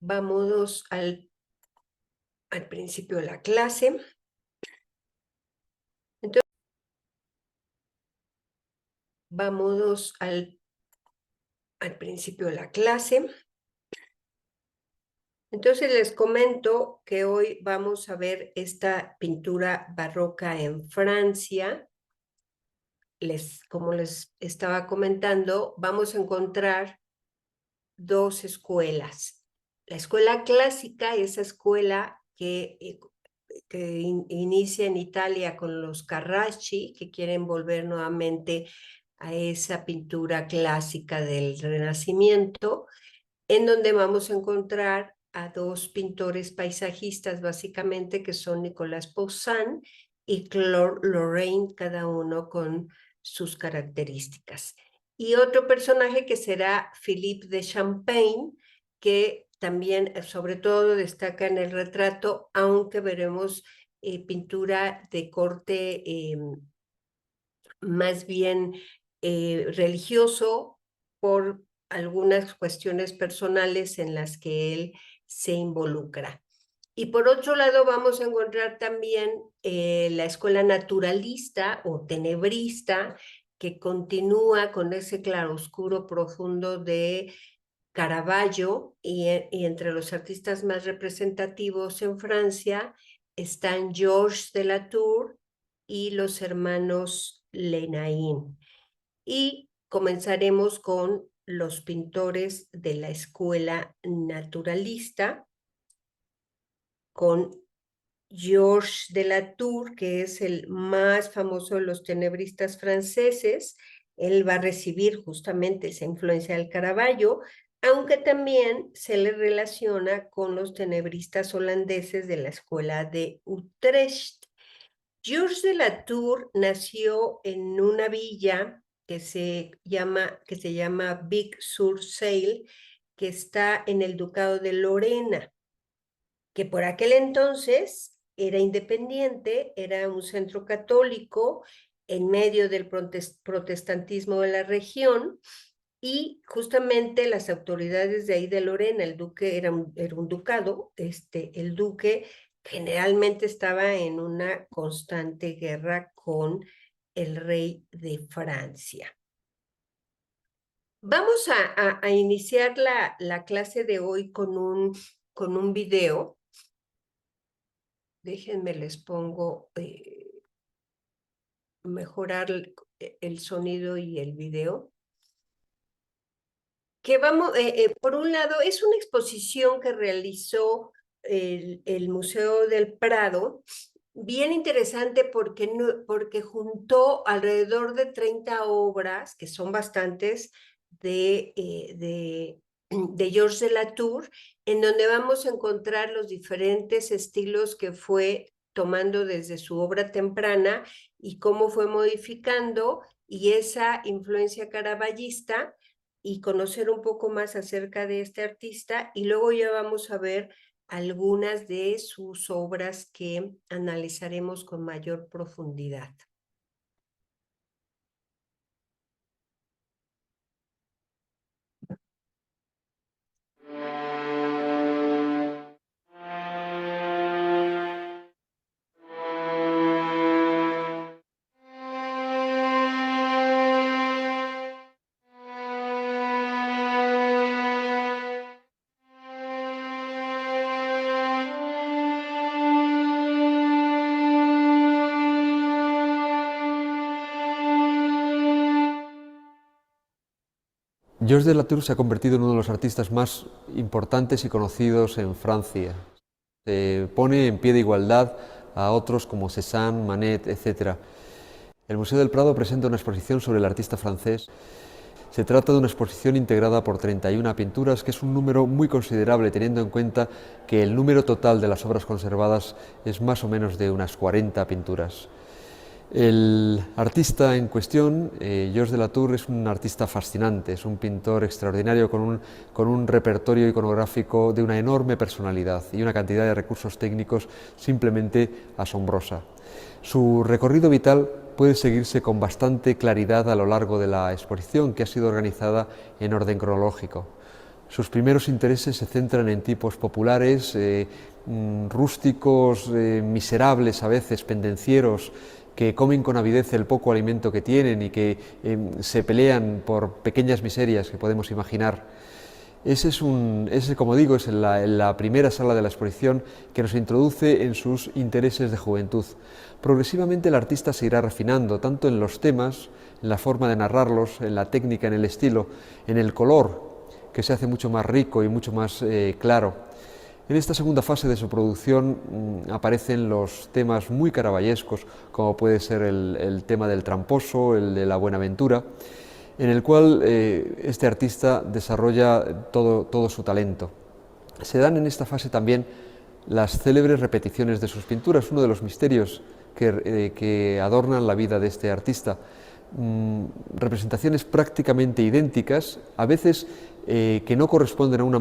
Vamos al principio de la clase. Entonces, vamos al principio de la clase. Entonces les comento que hoy vamos a ver esta pintura barroca en Francia. Como les estaba comentando, vamos a encontrar dos escuelas. La escuela clásica, esa escuela que inicia en Italia con los Carracci, que quieren volver nuevamente a esa pintura clásica del Renacimiento, en donde vamos a encontrar a dos pintores paisajistas, básicamente, que son Nicolas Poussin y Claude Lorrain, cada uno con sus características. Y otro personaje que será Philippe de Champagne, que también, sobre todo, destaca en el retrato, aunque veremos pintura de corte más bien religioso por algunas cuestiones personales en las que él se involucra. Y por otro lado vamos a encontrar también la escuela naturalista o tenebrista, que continúa con ese claroscuro profundo de Caravaggio, y entre los artistas más representativos en Francia están Georges de Latour y los hermanos Lenain. Y comenzaremos con los pintores de la escuela naturalista, con Georges de Latour, que es el más famoso de los tenebristas franceses. Él va a recibir justamente esa influencia del Caravaggio, aunque también se le relaciona con los tenebristas holandeses de la escuela de Utrecht. Georges de Latour nació en una villa que se llama Vic-sur-Seille, que está en el Ducado de Lorena, que por aquel entonces era independiente, era un centro católico en medio del protestantismo de la región, y justamente las autoridades de ahí de Lorena, el duque era un ducado, el duque generalmente estaba en una constante guerra con el rey de Francia. Vamos a iniciar la clase de hoy con un video. Déjenme, les pongo mejorar el sonido y el video. Que vamos, por un lado, es una exposición que realizó el Museo del Prado, bien interesante porque juntó alrededor de 30 obras, que son bastantes, de Georges de Latour, en donde vamos a encontrar los diferentes estilos que fue tomando desde su obra temprana y cómo fue modificando, y esa influencia caravallista, y conocer un poco más acerca de este artista, y luego ya vamos a ver algunas de sus obras que analizaremos con mayor profundidad. Georges de Latour se ha convertido en uno de los artistas más importantes y conocidos en Francia. Se pone en pie de igualdad a otros como Cézanne, Manet, etc. El Museo del Prado presenta una exposición sobre el artista francés. Se trata de una exposición integrada por 31 pinturas, que es un número muy considerable teniendo en cuenta que el número total de las obras conservadas es más o menos de unas 40 pinturas. El artista en cuestión, Georges de Latour, es un artista fascinante, es un pintor extraordinario con un repertorio iconográfico de una enorme personalidad y una cantidad de recursos técnicos simplemente asombrosa. Su recorrido vital puede seguirse con bastante claridad a lo largo de la exposición, que ha sido organizada en orden cronológico. Sus primeros intereses se centran en tipos populares, rústicos, miserables a veces, pendencieros, que comen con avidez el poco alimento que tienen y que se pelean por pequeñas miserias que podemos imaginar. Ese, como digo, es la primera sala de la exposición que nos introduce en sus intereses de juventud. Progresivamente el artista se irá refinando, tanto en los temas, en la forma de narrarlos, en la técnica, en el estilo, en el color, que se hace mucho más rico y mucho más claro. En esta segunda fase de su producción aparecen los temas muy caravallescos, como puede ser el tema del tramposo, el de la buenaventura, en el cual este artista desarrolla todo su talento. Se dan en esta fase también las célebres repeticiones de sus pinturas, uno de los misterios que adornan la vida de este artista. Representaciones prácticamente idénticas, a veces que no corresponden a un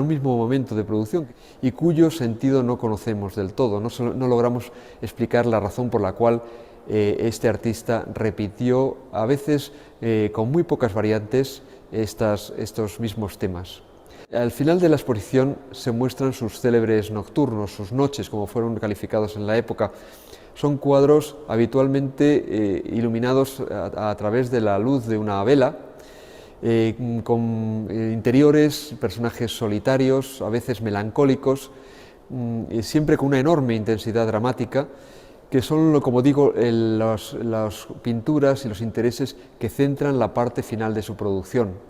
mismo momento de producción y cuyo sentido no conocemos del todo, no logramos explicar la razón por la cual este artista repitió, a veces con muy pocas variantes, estos mismos temas. Al final de la exposición se muestran sus célebres nocturnos, sus noches, como fueron calificados en la época. Son cuadros habitualmente iluminados a través de la luz de una vela, con interiores, personajes solitarios, a veces melancólicos, siempre con una enorme intensidad dramática, que son, como digo, las pinturas y los intereses que centran la parte final de su producción.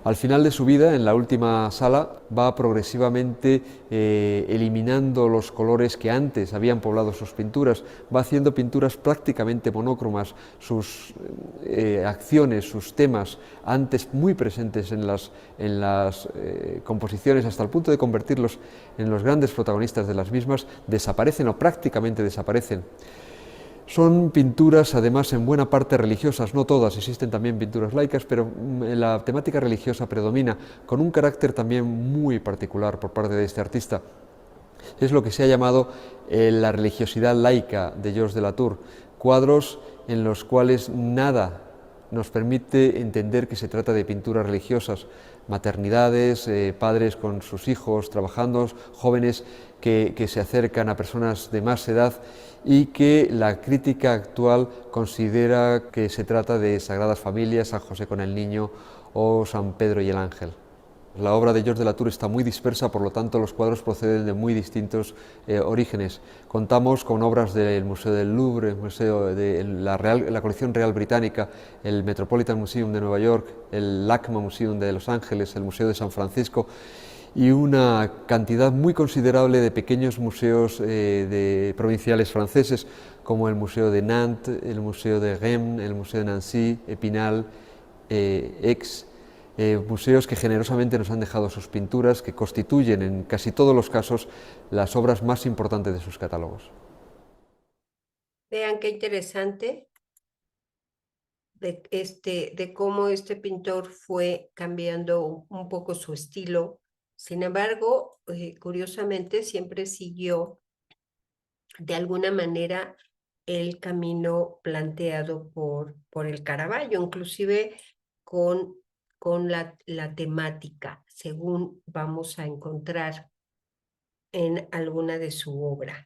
Al final de su vida, en la última sala, va progresivamente eliminando los colores que antes habían poblado sus pinturas, va haciendo pinturas prácticamente monócromas, sus acciones, sus temas, antes muy presentes en las composiciones, hasta el punto de convertirlos en los grandes protagonistas de las mismas, desaparecen o prácticamente desaparecen. Son pinturas, además, en buena parte religiosas, no todas, existen también pinturas laicas, pero la temática religiosa predomina, con un carácter también muy particular por parte de este artista. Es lo que se ha llamado la religiosidad laica de Georges de Latour, cuadros en los cuales nada nos permite entender que se trata de pinturas religiosas, maternidades, padres con sus hijos trabajando, jóvenes que se acercan a personas de más edad y que la crítica actual considera que se trata de Sagradas Familias, San José con el Niño o San Pedro y el Ángel. La obra de Georges de Latour está muy dispersa, por lo tanto los cuadros proceden de muy distintos orígenes. Contamos con obras del Museo del Louvre, el Museo de la Colección Real Británica, el Metropolitan Museum de Nueva York, el LACMA Museum de Los Ángeles, el Museo de San Francisco y una cantidad muy considerable de pequeños museos provinciales franceses, como el Museo de Nantes, el Museo de Rennes, el Museo de Nancy, Epinal, Aix, museos que generosamente nos han dejado sus pinturas, que constituyen en casi todos los casos las obras más importantes de sus catálogos. Vean qué interesante de cómo este pintor fue cambiando un poco su estilo. Sin embargo, curiosamente, siempre siguió de alguna manera el camino planteado por el Caravaggio, inclusive con la temática, según vamos a encontrar en alguna de su obra.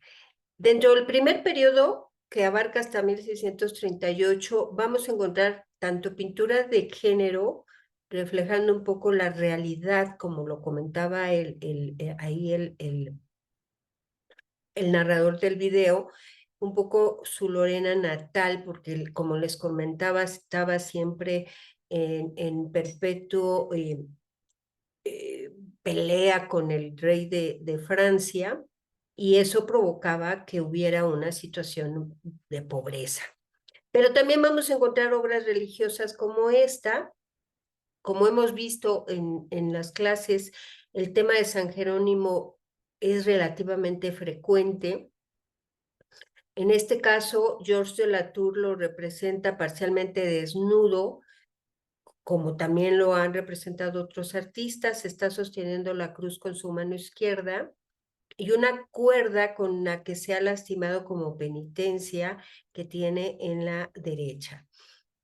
Dentro del primer periodo, que abarca hasta 1638, vamos a encontrar tanto pinturas de género, reflejando un poco la realidad, como lo comentaba ahí el narrador del video, un poco su Lorena natal, porque como les comentaba, estaba siempre en perpetuo pelea con el rey de Francia, y eso provocaba que hubiera una situación de pobreza. Pero también vamos a encontrar obras religiosas como esta, como hemos visto en las clases, el tema de San Jerónimo es relativamente frecuente. En este caso, Georges de Latour lo representa parcialmente desnudo, como también lo han representado otros artistas. Está sosteniendo la cruz con su mano izquierda y una cuerda con la que se ha lastimado como penitencia que tiene en la derecha.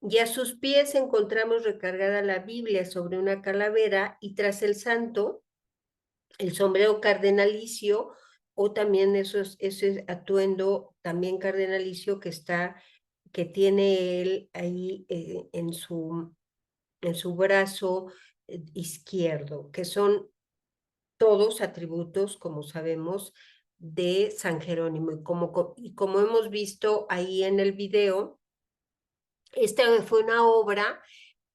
y a sus pies encontramos recargada la Biblia sobre una calavera y tras el santo, el sombrero cardenalicio o también ese atuendo también cardenalicio que tiene él ahí en su brazo izquierdo, que son todos atributos, como sabemos, de San Jerónimo. Y como hemos visto ahí en el video, esta fue una obra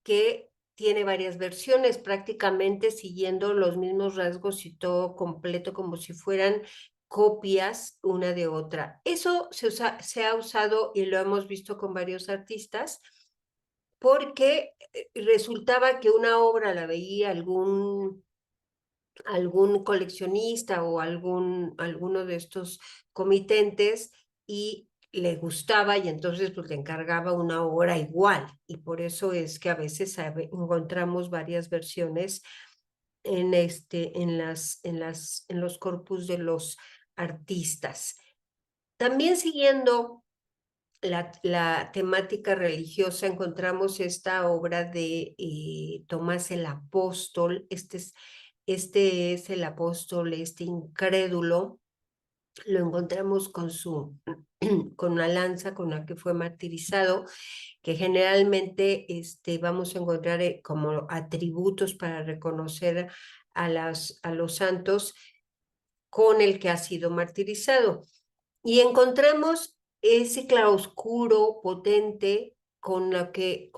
que tiene varias versiones, prácticamente siguiendo los mismos rasgos y todo completo, como si fueran copias una de otra. Eso se ha usado y lo hemos visto con varios artistas porque resultaba que una obra la veía algún coleccionista o alguno de estos comitentes y le gustaba y entonces pues le encargaba una obra igual y por eso es que a veces encontramos varias versiones en los corpus de los artistas. También siguiendo la temática religiosa, encontramos esta obra de Tomás el Apóstol. Este es el apóstol, este incrédulo. Lo encontramos con una lanza con la que fue martirizado, que generalmente vamos a encontrar como atributos para reconocer a los santos con el que ha sido martirizado. Y encontramos ese claroscuro potente con lo que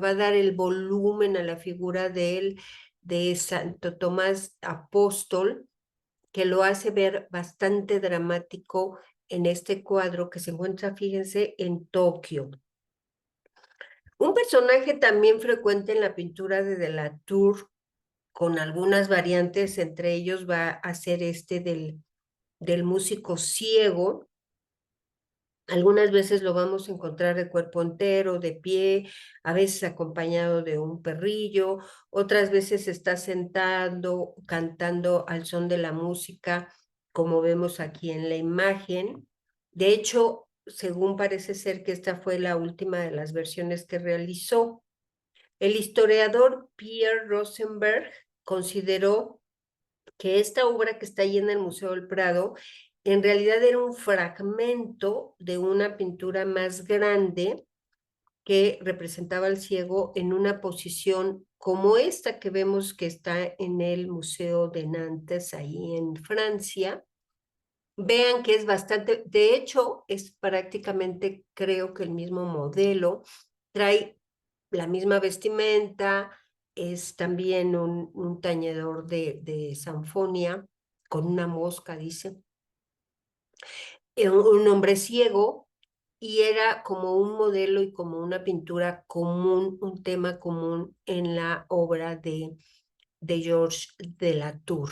va a dar el volumen a la figura de Santo Tomás Apóstol, que lo hace ver bastante dramático en este cuadro que se encuentra, fíjense, en Tokio. Un personaje también frecuente en la pintura de la Tour, con algunas variantes, entre ellos va a ser del músico ciego. Algunas veces lo vamos a encontrar de cuerpo entero, de pie, a veces acompañado de un perrillo, otras veces está sentando, cantando al son de la música, como vemos aquí en la imagen. De hecho, según parece ser que esta fue la última de las versiones que realizó. El historiador Pierre Rosenberg consideró que esta obra que está ahí en el Museo del Prado en realidad era un fragmento de una pintura más grande que representaba al ciego en una posición como esta que vemos que está en el Museo de Nantes, ahí en Francia. Vean que es bastante, de hecho, es prácticamente, creo que el mismo modelo, trae la misma vestimenta, es también un tañedor de sanfonia con una mosca, dice, un hombre ciego, y era como un modelo y como una pintura común, un tema común en la obra de Georges de la Tour.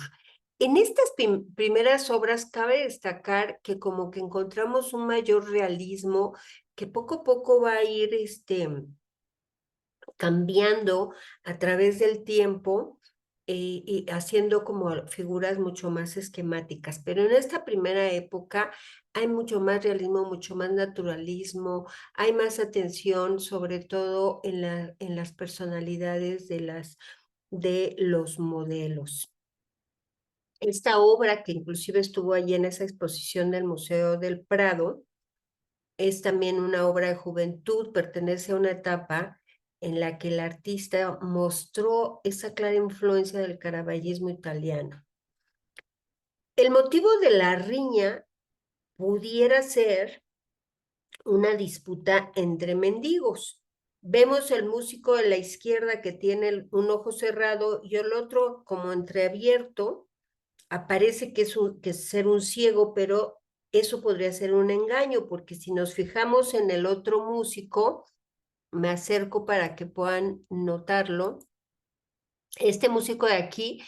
En estas primeras obras cabe destacar que como que encontramos un mayor realismo que poco a poco va a ir cambiando a través del tiempo y haciendo como figuras mucho más esquemáticas. Pero en esta primera época hay mucho más realismo, mucho más naturalismo, hay más atención, sobre todo en las personalidades de los modelos. Esta obra, que inclusive estuvo allí en esa exposición del Museo del Prado, es también una obra de juventud, pertenece a una etapa en la que el artista mostró esa clara influencia del caravallismo italiano. El motivo de la riña pudiera ser una disputa entre mendigos. Vemos el músico de la izquierda que tiene un ojo cerrado y el otro como entreabierto. Aparece que es ser un ciego, pero eso podría ser un engaño, porque si nos fijamos en el otro músico, me acerco para que puedan notarlo. Este músico de aquí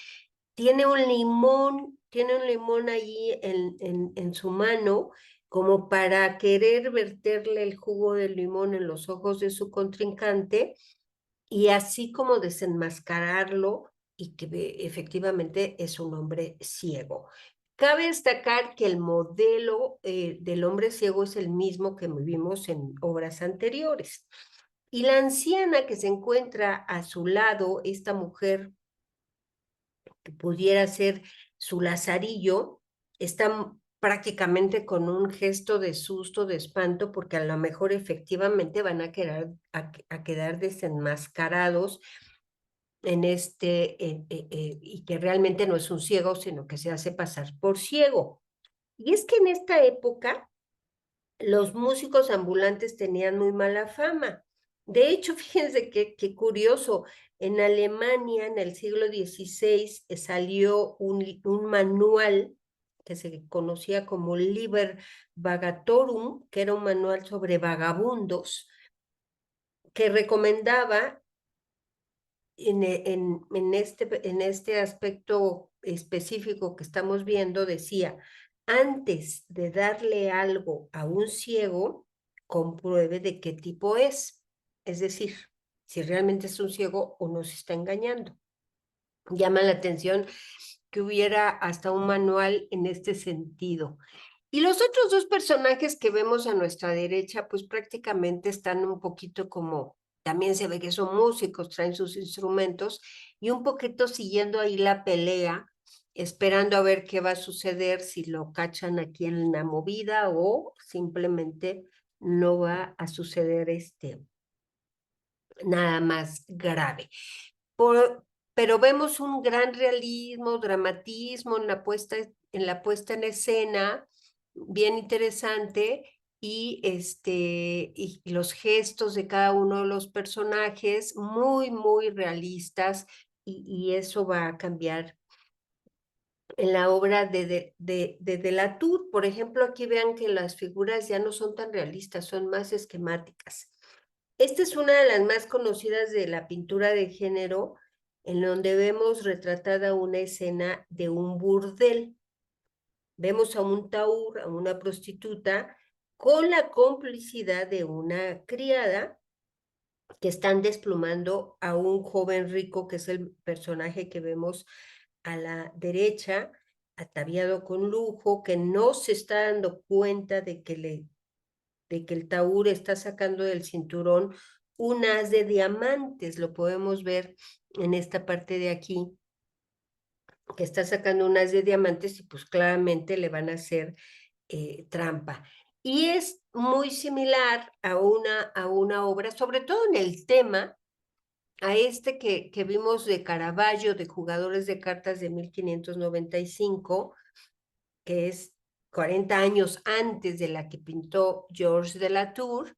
tiene un limón ahí en su mano, como para querer verterle el jugo del limón en los ojos de su contrincante y así como desenmascararlo y que efectivamente es un hombre ciego. Cabe destacar que el modelo del hombre ciego es el mismo que vimos en obras anteriores. Y la anciana que se encuentra a su lado, esta mujer que pudiera ser su lazarillo, está prácticamente con un gesto de susto, de espanto, porque a lo mejor efectivamente van a quedar desenmascarados y que realmente no es un ciego, sino que se hace pasar por ciego. Y es que en esta época los músicos ambulantes tenían muy mala fama. De hecho, fíjense qué curioso, en Alemania en el siglo XVI salió un manual que se conocía como Liber Vagatorum, que era un manual sobre vagabundos, que recomendaba en este aspecto específico que estamos viendo, decía, antes de darle algo a un ciego, compruebe de qué tipo es. Es decir, si realmente es un ciego o nos está engañando. Llama la atención que hubiera hasta un manual en este sentido. Y los otros dos personajes que vemos a nuestra derecha, pues prácticamente están un poquito como, también se ve que son músicos, traen sus instrumentos y un poquito siguiendo ahí la pelea, esperando a ver qué va a suceder, si lo cachan aquí en la movida o simplemente no va a suceder nada más grave. Pero vemos un gran realismo, dramatismo en la puesta en escena, bien interesante, y los gestos de cada uno de los personajes muy, muy realistas, y eso va a cambiar en la obra de Latour. Por ejemplo, aquí vean que las figuras ya no son tan realistas, son más esquemáticas. Esta es una de las más conocidas de la pintura de género, en donde vemos retratada una escena de un burdel. Vemos a un taur, a una prostituta, con la complicidad de una criada que están desplumando a un joven rico, que es el personaje que vemos a la derecha, ataviado con lujo, que no se está dando cuenta de que el taur está sacando del cinturón un haz de diamantes. Lo podemos ver en esta parte de aquí, que está sacando un haz de diamantes y pues claramente le van a hacer trampa. Y es muy similar a una obra, sobre todo en el tema, a que vimos de Caravaggio, de Jugadores de Cartas de 1595, que es 40 años antes de la que pintó Georges de Latour,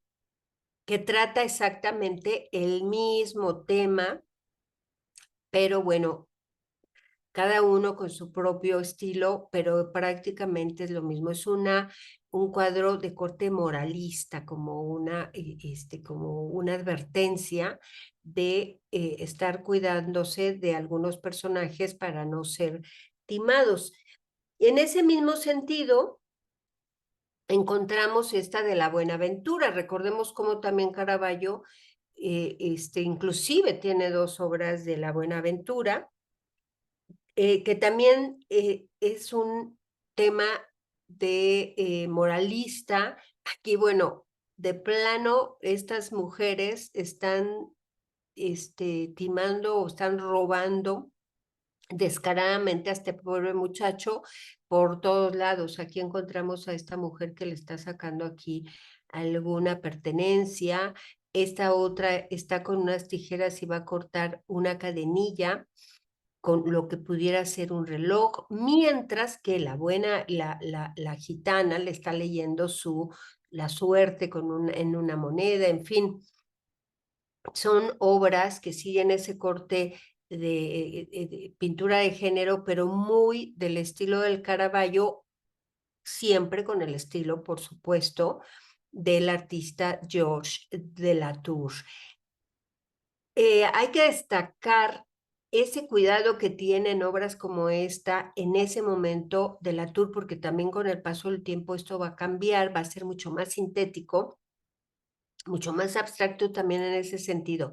que trata exactamente el mismo tema, pero bueno, cada uno con su propio estilo, pero prácticamente es lo mismo. Es un cuadro de corte moralista, como una advertencia de estar cuidándose de algunos personajes para no ser timados. En ese mismo sentido, encontramos esta de la Buenaventura. Recordemos cómo también Caravaggio, inclusive tiene dos obras de la Buenaventura, que también es un tema de moralista. Aquí, bueno, de plano, estas mujeres están timando o están robando descaradamente a este pobre muchacho por todos lados. Aquí encontramos a esta mujer que le está sacando aquí alguna pertenencia. Esta otra está con unas tijeras y va a cortar una cadenilla con lo que pudiera ser un reloj, mientras que la gitana le está leyendo la suerte en una moneda, en fin. Son obras que siguen ese corte de pintura de género, pero muy del estilo del Caravaggio, siempre con el estilo, por supuesto, del artista Georges de Latour. Hay que destacar ese cuidado que tienen obras como esta en ese momento de Latour, porque también con el paso del tiempo esto va a cambiar, va a ser mucho más sintético, mucho más abstracto también en ese sentido.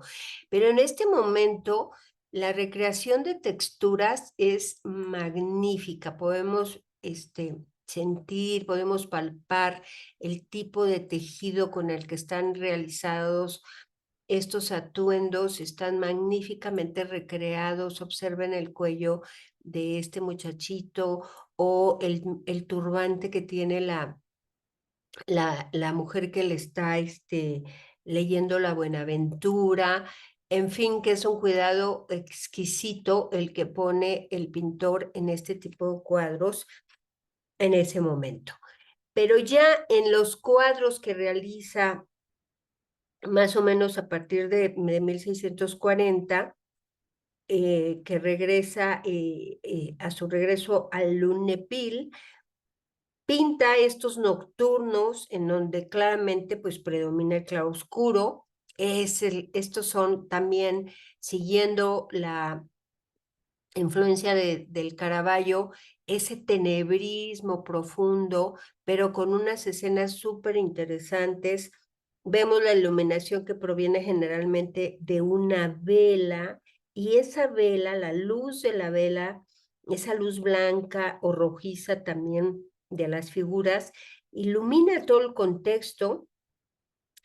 Pero en este momento, la recreación de texturas es magnífica. Podemos sentir, podemos palpar el tipo de tejido con el que están realizados estos atuendos están magníficamente recreados. Observen el cuello de este muchachito o el turbante que tiene la mujer que le está leyendo la Buenaventura. En fin, que es un cuidado exquisito el que pone el pintor en este tipo de cuadros en ese momento. Pero ya en los cuadros que realiza más o menos a partir de 1640, que regresa a su regreso al Lunéville, pinta estos nocturnos en donde claramente pues predomina el claroscuro. Estos son también siguiendo la influencia del Caravaggio, ese tenebrismo profundo, pero con unas escenas súper interesantes. Vemos la iluminación que proviene generalmente de una vela, y esa vela, la luz de la vela, esa luz blanca o rojiza también de las figuras, ilumina todo el contexto.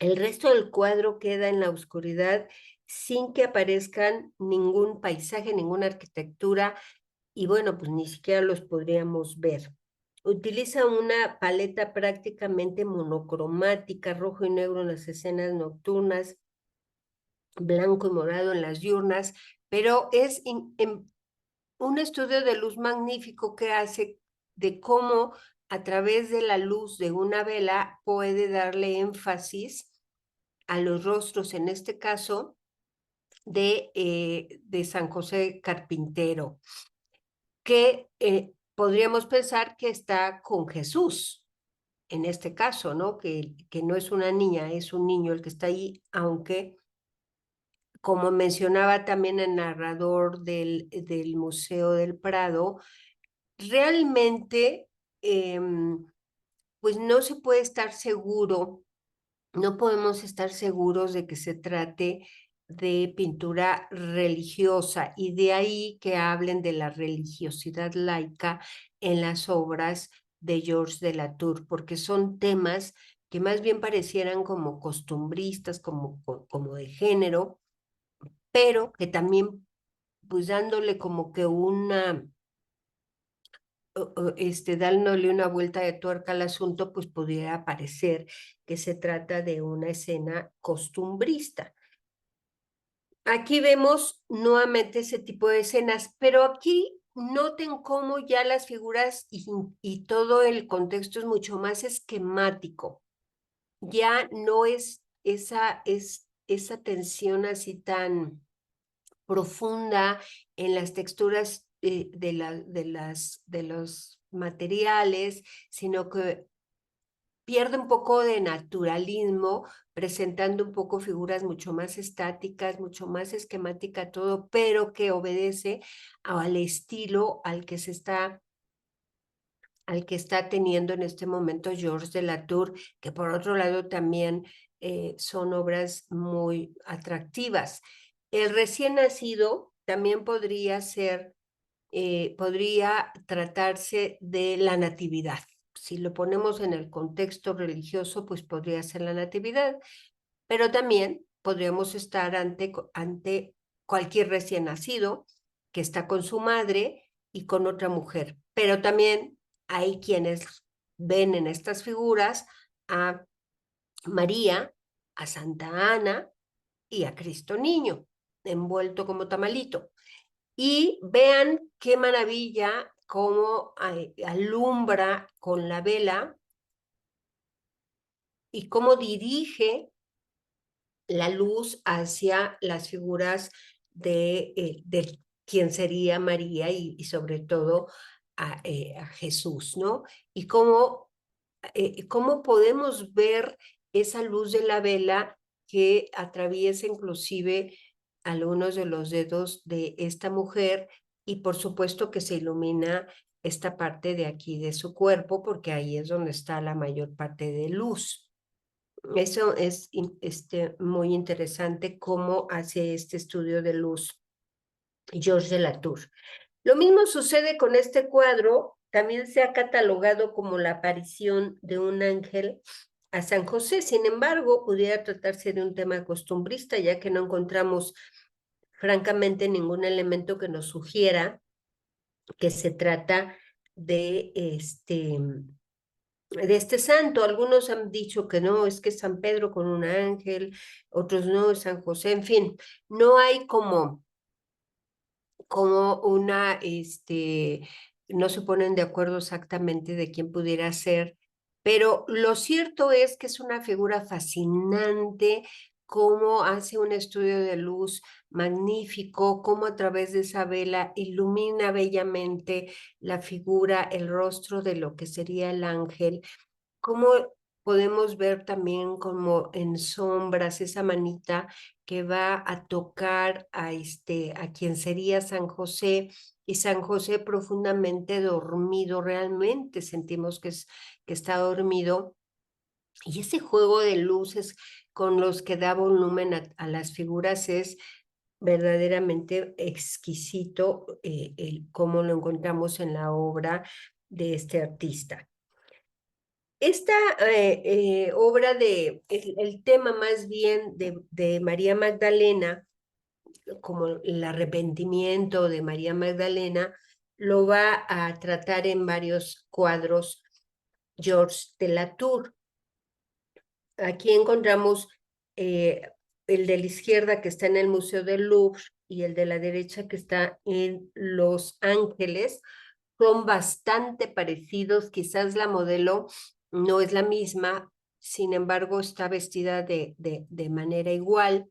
El resto del cuadro queda en la oscuridad sin que aparezcan ningún paisaje, ninguna arquitectura, y bueno, pues ni siquiera los podríamos ver. Utiliza una paleta prácticamente monocromática, rojo y negro en las escenas nocturnas, blanco y morado en las diurnas, pero es un estudio de luz magnífico que hace de cómo a través de la luz de una vela puede darle énfasis a los rostros, en este caso de San José Carpintero, que podríamos pensar que está con Jesús, en este caso, ¿no? Que no es una niña, es un niño el que está ahí, aunque, como mencionaba también el narrador del Museo del Prado, realmente, pues no se puede estar seguro. No podemos estar seguros de que se trate de pintura religiosa, y de ahí que hablen de la religiosidad laica en las obras de Georges de Latour, porque son temas que más bien parecieran como costumbristas, como de género, pero que también, pues dándole como que dándole una vuelta de tuerca al asunto, pues pudiera parecer que se trata de una escena costumbrista. Aquí vemos nuevamente ese tipo de escenas, pero aquí noten cómo ya las figuras y todo el contexto es mucho más esquemático. Ya no es esa tensión así tan profunda en las texturas de los materiales, sino que pierde un poco de naturalismo, presentando un poco figuras mucho más estáticas, mucho más esquemática todo, pero que obedece al estilo al que está teniendo en este momento Georges de Latour, que por otro lado también son obras muy atractivas. El recién nacido también podría tratarse de la natividad. Si lo ponemos en el contexto religioso, pues podría ser la natividad, pero también podríamos estar ante cualquier recién nacido que está con su madre y con otra mujer. Pero también hay quienes ven en estas figuras a María, a Santa Ana y a Cristo Niño, envuelto como tamalito. Y vean qué maravilla cómo alumbra con la vela y cómo dirige la luz hacia las figuras de quien sería María y sobre todo a Jesús, ¿no? Y cómo podemos ver esa luz de la vela que atraviesa inclusive algunos de los dedos de esta mujer, y por supuesto que se ilumina esta parte de aquí de su cuerpo, porque ahí es donde está la mayor parte de luz. Eso es muy interesante cómo hace este estudio de luz Georges de Latour. Lo mismo sucede con este cuadro, también se ha catalogado como la aparición de un ángel a San José. Sin embargo, pudiera tratarse de un tema costumbrista, ya que no encontramos francamente ningún elemento que nos sugiera que se trata de este santo. Algunos han dicho que no, es que es San Pedro con un ángel, otros no, es San José, en fin, no hay como no se ponen de acuerdo exactamente de quién pudiera ser, pero lo cierto es que es una figura fascinante, cómo hace un estudio de luz magnífico, cómo a través de esa vela ilumina bellamente la figura, el rostro de lo que sería el ángel, cómo podemos ver también como en sombras esa manita que va a tocar a quien sería San José, y San José profundamente dormido, realmente sentimos que está dormido, y ese juego de luces con los que da volumen a las figuras es verdaderamente exquisito, cómo lo encontramos en la obra de este artista. Esta obra el tema más bien de María Magdalena, como el arrepentimiento de María Magdalena, lo va a tratar en varios cuadros Georges de Latour. Aquí encontramos eh, el de la izquierda que está en el Museo del Louvre y el de la derecha que está en Los Ángeles. Son bastante parecidos, quizás la modelo no es la misma, sin embargo está vestida de manera igual.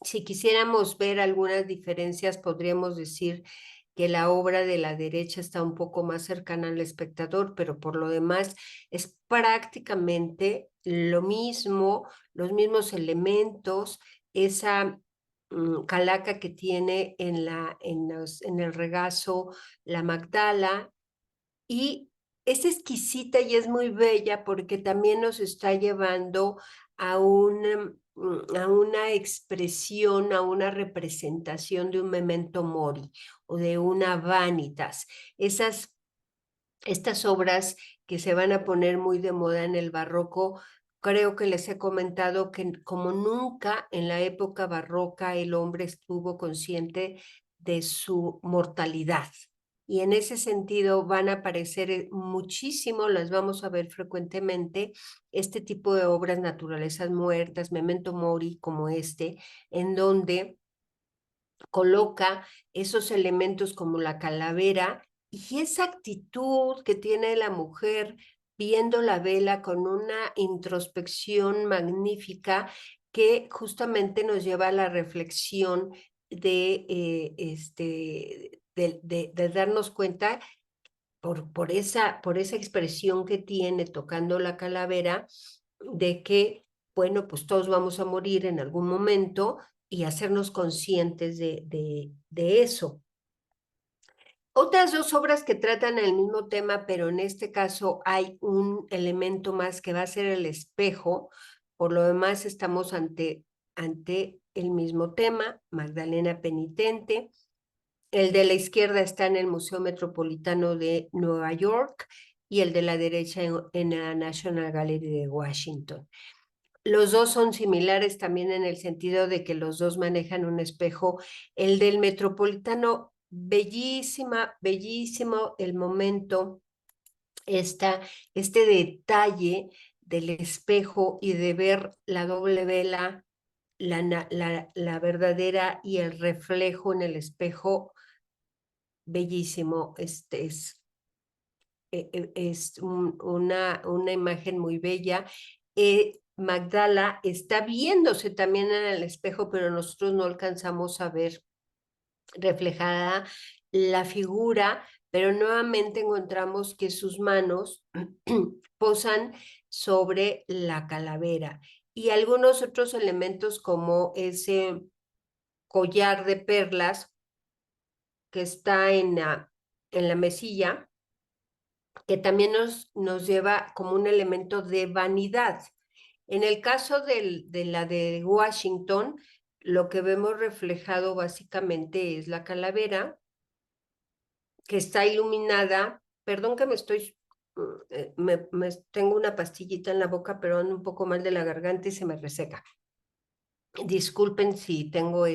Si quisiéramos ver algunas diferencias, podríamos decir que la obra de la derecha está un poco más cercana al espectador, pero por lo demás es prácticamente lo mismo, los mismos elementos, esa calaca que tiene en el regazo la Magdala, y es exquisita y es muy bella porque también nos está llevando a una expresión, a una representación de un memento mori o de una vanitas. Estas obras que se van a poner muy de moda en el barroco, creo que les he comentado que como nunca en la época barroca el hombre estuvo consciente de su mortalidad. Y en ese sentido van a aparecer muchísimo, las vamos a ver frecuentemente, este tipo de obras, naturalezas muertas, memento mori como en donde coloca esos elementos como la calavera y esa actitud que tiene la mujer viendo la vela con una introspección magnífica que justamente nos lleva a la reflexión de darnos cuenta por esa expresión que tiene tocando la calavera, de que, bueno, pues todos vamos a morir en algún momento y hacernos conscientes de eso. Otras dos obras que tratan el mismo tema, pero en este caso hay un elemento más que va a ser el espejo. Por lo demás, estamos ante el mismo tema, Magdalena Penitente. El de la izquierda está en el Museo Metropolitano de Nueva York y el de la derecha en la National Gallery de Washington. Los dos son similares también en el sentido de que los dos manejan un espejo. El del Metropolitano, bellísimo el momento, este detalle del espejo y de ver la doble vela, la verdadera y el reflejo en el espejo, bellísimo. Una imagen muy bella. Magdala está viéndose también en el espejo, pero nosotros no alcanzamos a ver reflejada la figura, pero nuevamente encontramos que sus manos posan sobre la calavera y algunos otros elementos como ese collar de perlas que está en la mesilla, que también nos lleva como un elemento de vanidad. En el caso de la de Washington, lo que vemos reflejado básicamente es la calavera que está iluminada. Perdón que me estoy tengo una pastillita en la boca, pero ando un poco mal de la garganta y se me reseca. Disculpen si tengo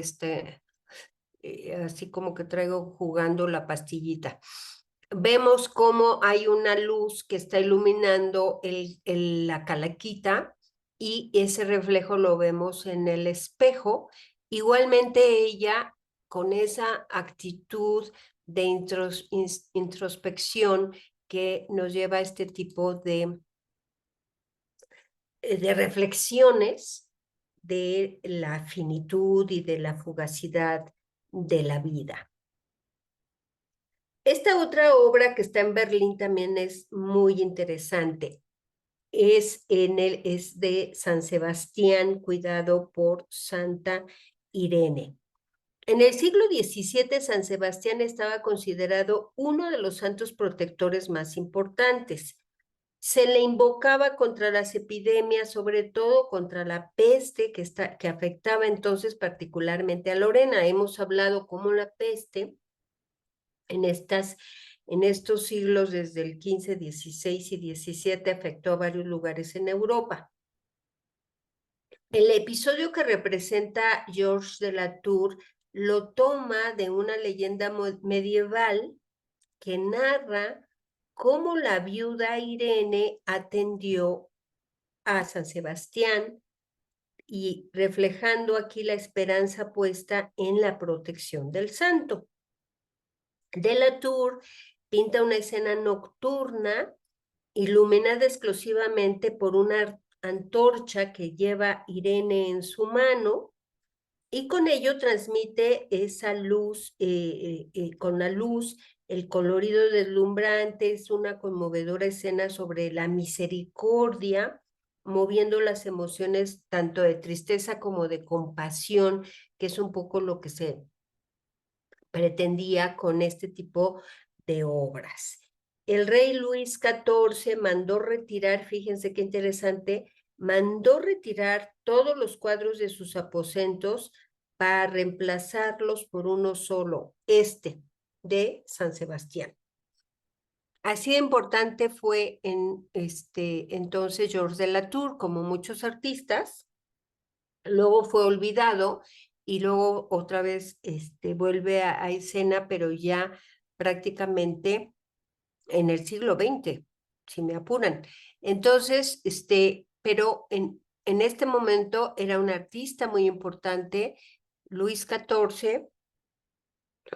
así como que traigo jugando la pastillita. Vemos cómo hay una luz que está iluminando la calaquita y ese reflejo lo vemos en el espejo. Igualmente ella, con esa actitud de introspección que nos lleva a este tipo de reflexiones de la finitud y de la fugacidad de la vida. Esta otra obra que está en Berlín también es muy interesante. Es de San Sebastián, cuidado por Santa Irene. En el siglo XVII, San Sebastián estaba considerado uno de los santos protectores más importantes. Se le invocaba contra las epidemias, sobre todo contra la peste que afectaba entonces particularmente a Lorena. Hemos hablado cómo la peste en estos siglos, desde el XV, XVI y XVII, afectó a varios lugares en Europa. El episodio que representa Georges de la Tour lo toma de una leyenda medieval que narra cómo la viuda Irene atendió a San Sebastián y reflejando aquí la esperanza puesta en la protección del santo. De la Tour pinta una escena nocturna iluminada exclusivamente por una antorcha que lleva Irene en su mano y con ello transmite esa luz, con la luz, el colorido deslumbrante, es una conmovedora escena sobre la misericordia, moviendo las emociones tanto de tristeza como de compasión, que es un poco lo que se pretendía con este tipo de obras. El rey Luis XIV mandó retirar, fíjense qué interesante, mandó retirar todos los cuadros de sus aposentos para reemplazarlos por uno solo, de San Sebastián. Así de importante fue entonces Georges de la Tour, como muchos artistas. Luego fue olvidado y luego otra vez vuelve a escena, pero ya prácticamente en el siglo XX, si me apuran. Entonces, pero en este momento era un artista muy importante, Luis XIV,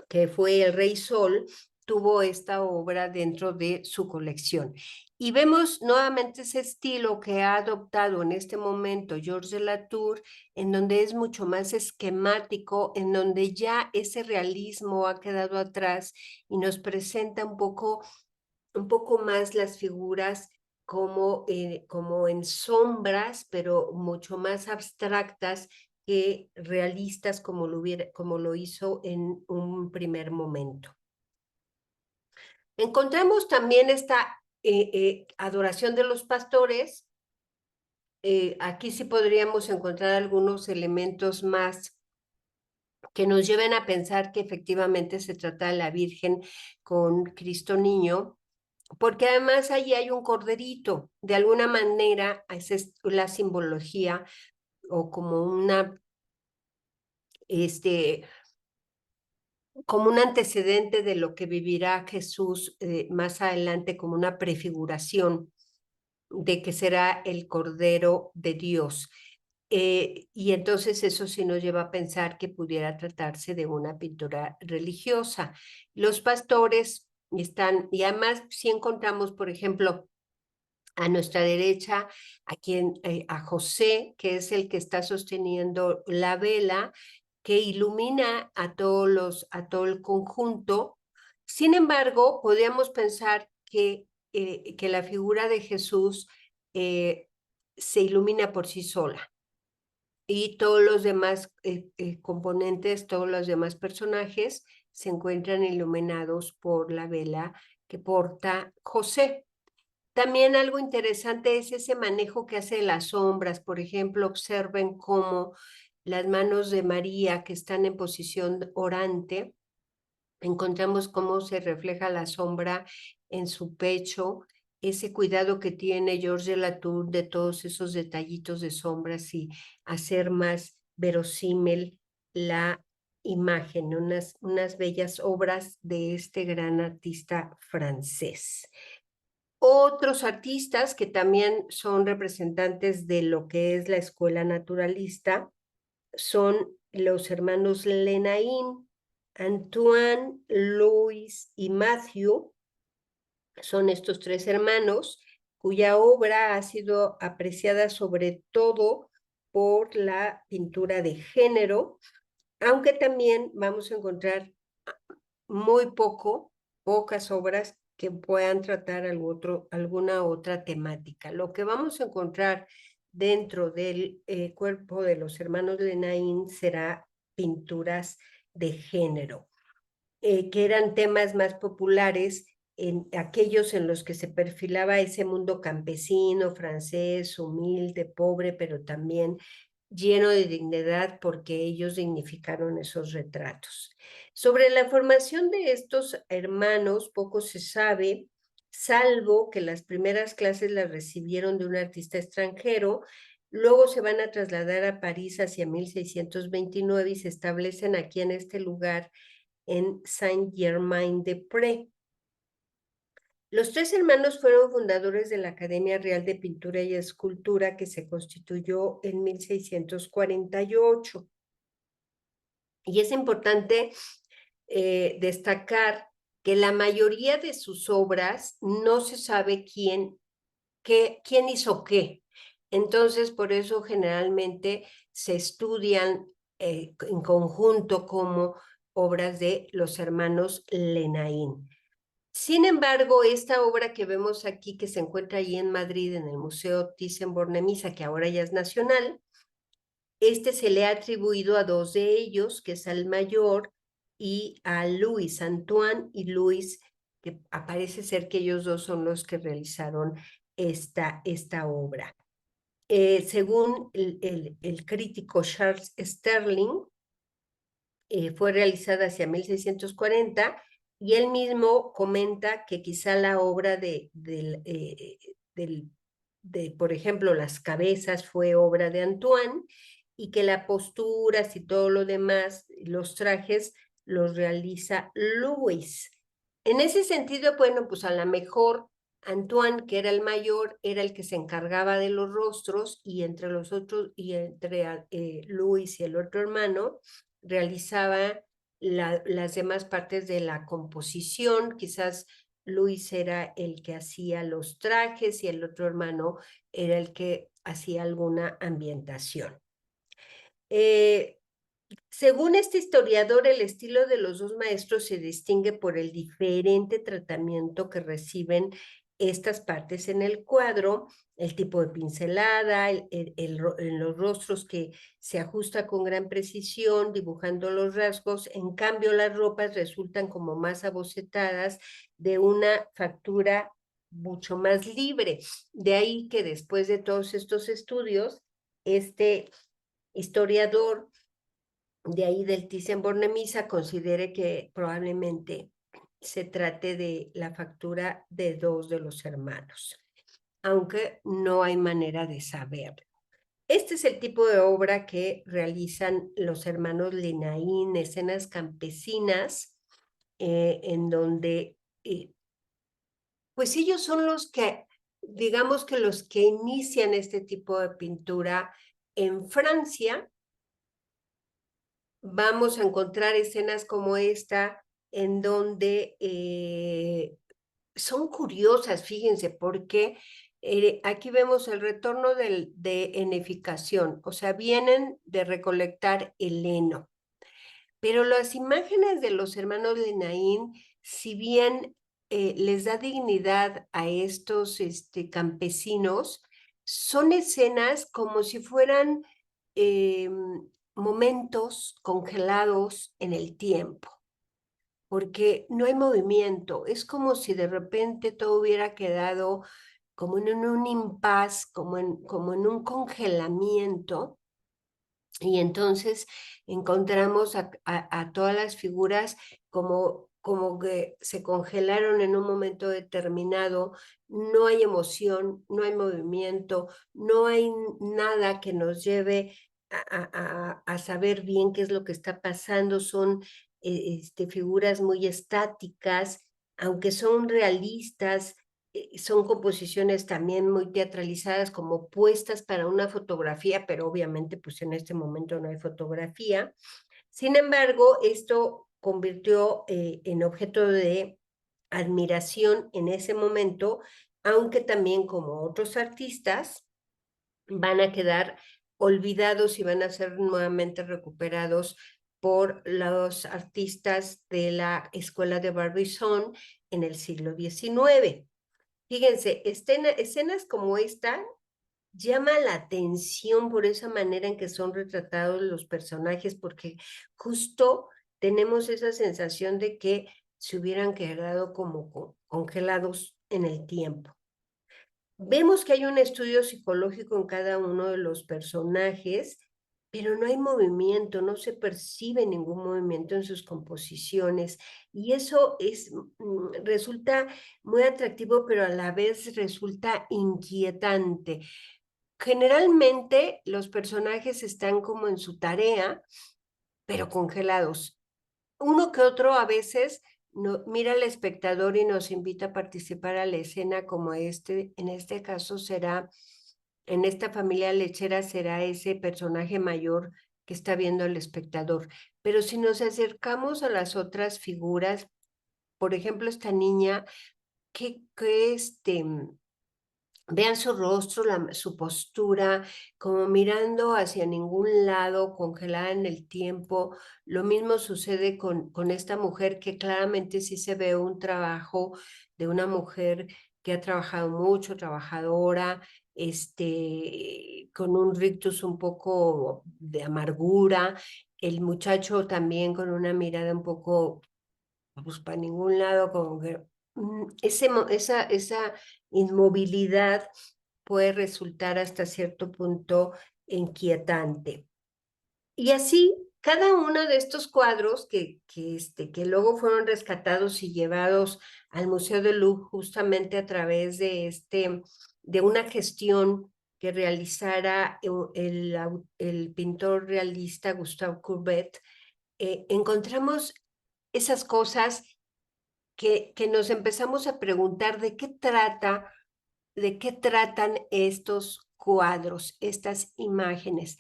que fue el Rey Sol, tuvo esta obra dentro de su colección. Y vemos nuevamente ese estilo que ha adoptado en este momento Georges de la Tour, en donde es mucho más esquemático, en donde ya ese realismo ha quedado atrás y nos presenta un poco más las figuras como en sombras, pero mucho más abstractas que realistas como lo hizo en un primer momento. Encontramos también esta adoración de los pastores. Aquí sí podríamos encontrar algunos elementos más que nos lleven a pensar que efectivamente se trata de la Virgen con Cristo Niño, porque además allí hay un corderito. De alguna manera, esa es la simbología o como un antecedente de lo que vivirá Jesús más adelante, como una prefiguración de que será el Cordero de Dios. Y entonces eso sí nos lleva a pensar que pudiera tratarse de una pintura religiosa. Los pastores están, y además si encontramos, por ejemplo, a nuestra derecha, a José, que es el que está sosteniendo la vela, que ilumina a todo el conjunto. Sin embargo, podríamos pensar que la figura de Jesús se ilumina por sí sola y todos los demás componentes, todos los demás personajes se encuentran iluminados por la vela que porta José. También algo interesante es ese manejo que hace de las sombras. Por ejemplo, observen cómo las manos de María, que están en posición orante, encontramos cómo se refleja la sombra en su pecho ese cuidado que tiene Georges de Latour de todos esos detallitos de sombras y hacer más verosímil la imagen, unas bellas obras de este gran artista francés. Otros artistas que también son representantes de lo que es la escuela naturalista son los hermanos Lenain, Antoine, Louis y Matthew. Son estos tres hermanos cuya obra ha sido apreciada sobre todo por la pintura de género, aunque también vamos a encontrar muy pocas obras que puedan tratar alguna otra temática. Lo que vamos a encontrar dentro del cuerpo de los hermanos Lenain será pinturas de género, que eran temas más populares en aquellos en los que se perfilaba ese mundo campesino, francés, humilde, pobre, pero también lleno de dignidad porque ellos dignificaron esos retratos. Sobre la formación de estos hermanos poco se sabe, salvo que las primeras clases las recibieron de un artista extranjero, luego se van a trasladar a París hacia 1629 y se establecen aquí en este lugar en Saint-Germain-des-Prés. Los tres hermanos fueron fundadores de la Academia Real de Pintura y Escultura que se constituyó en 1648. Y es importante destacar que la mayoría de sus obras no se sabe quién hizo qué. Entonces, por eso generalmente se estudian en conjunto como obras de los hermanos Lenain. Sin embargo, esta obra que vemos aquí, que se encuentra allí en Madrid, en el Museo Thyssen-Bornemisza, que ahora ya es nacional, se le ha atribuido a dos de ellos, que es al mayor y a Louis, Antoine y Louis, que parece ser que ellos dos son los que realizaron esta obra. Según el crítico Charles Sterling, fue realizada hacia 1640 y él mismo comenta que quizá la obra por ejemplo, las cabezas fue obra de Antoine y que las posturas y todo lo demás, los trajes, los realiza Louis. En ese sentido, bueno, pues a lo mejor Antoine, que era el mayor, era el que se encargaba de los rostros y entre los otros, y entre Louis y el otro hermano, realizaba las demás partes de la composición. Quizás Luis era el que hacía los trajes y el otro hermano era el que hacía alguna ambientación. Según este historiador, el estilo de los dos maestros se distingue por el diferente tratamiento que reciben estas partes en el cuadro, el tipo de pincelada, en los rostros que se ajusta con gran precisión, dibujando los rasgos. En cambio, las ropas resultan como más abocetadas, de una factura mucho más libre. De ahí que después de todos estos estudios, este historiador de ahí del Thyssen-Bornemisza considere que probablemente se trate de la factura de dos de los hermanos, aunque no hay manera de saberlo. Este es el tipo de obra que realizan los hermanos Lenain, escenas campesinas, en donde pues ellos son los que, digamos que los que inician este tipo de pintura en Francia. Vamos a encontrar escenas como esta en donde son curiosas, fíjense, porque aquí vemos el retorno de enificación, o sea, vienen de recolectar el heno. Pero las imágenes de los hermanos Lenain, si bien les da dignidad a estos campesinos, son escenas como si fueran momentos congelados en el tiempo, porque no hay movimiento. Es como si de repente todo hubiera quedado como en un impas, como en un congelamiento. Y entonces encontramos a todas las figuras como como que se congelaron en un momento determinado, no hay emoción, no hay movimiento, no hay nada que nos lleve a saber bien qué es lo que está pasando, son figuras muy estáticas, aunque son realistas, son composiciones también muy teatralizadas, como puestas para una fotografía, pero obviamente pues en este momento no hay fotografía. Sin embargo, esto convirtió en objeto de admiración en ese momento, aunque también como otros artistas van a quedar olvidados y van a ser nuevamente recuperados por los artistas de la escuela de Barbizon en el siglo XIX. Fíjense, escenas como esta llama la atención por esa manera en que son retratados los personajes, porque justo tenemos esa sensación de que se hubieran quedado como congelados en el tiempo. Vemos que hay un estudio psicológico en cada uno de los personajes, pero no hay movimiento, no se percibe ningún movimiento en sus composiciones, y eso resulta muy atractivo, pero a la vez resulta inquietante. Generalmente los personajes están como en su tarea, pero congelados. Uno que otro a veces mira al espectador y nos invita a participar a la escena, como en este caso será, en esta familia lechera será ese personaje mayor que está viendo al espectador. Pero si nos acercamos a las otras figuras, por ejemplo, esta niña que vean su rostro, su postura, como mirando hacia ningún lado, congelada en el tiempo. Lo mismo sucede con esta mujer, que claramente sí se ve un trabajo de una mujer que ha trabajado mucho, trabajadora, con un rictus un poco de amargura. El muchacho también con una mirada un poco, pues para ningún lado, como que esa inmovilidad puede resultar hasta cierto punto inquietante. Y así, cada uno de estos cuadros que luego fueron rescatados y llevados al Museo del Louvre justamente a través de una gestión que realizara el pintor realista Gustave Courbet, encontramos esas cosas que nos empezamos a preguntar de qué tratan estos cuadros, estas imágenes.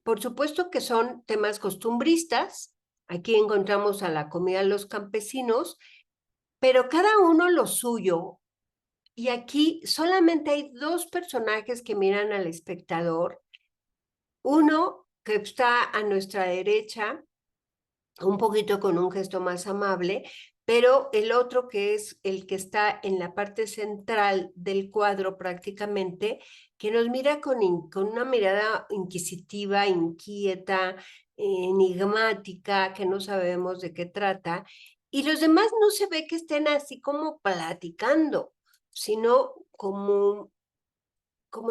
Por supuesto que son temas costumbristas. Aquí encontramos a la comida de los campesinos, pero cada uno lo suyo. Y aquí solamente hay dos personajes que miran al espectador. Uno que está a nuestra derecha, un poquito con un gesto más amable, pero el otro, que es el que está en la parte central del cuadro prácticamente, que nos mira con una mirada inquisitiva, inquieta, enigmática, que no sabemos de qué trata, y los demás no se ve que estén así como platicando, sino como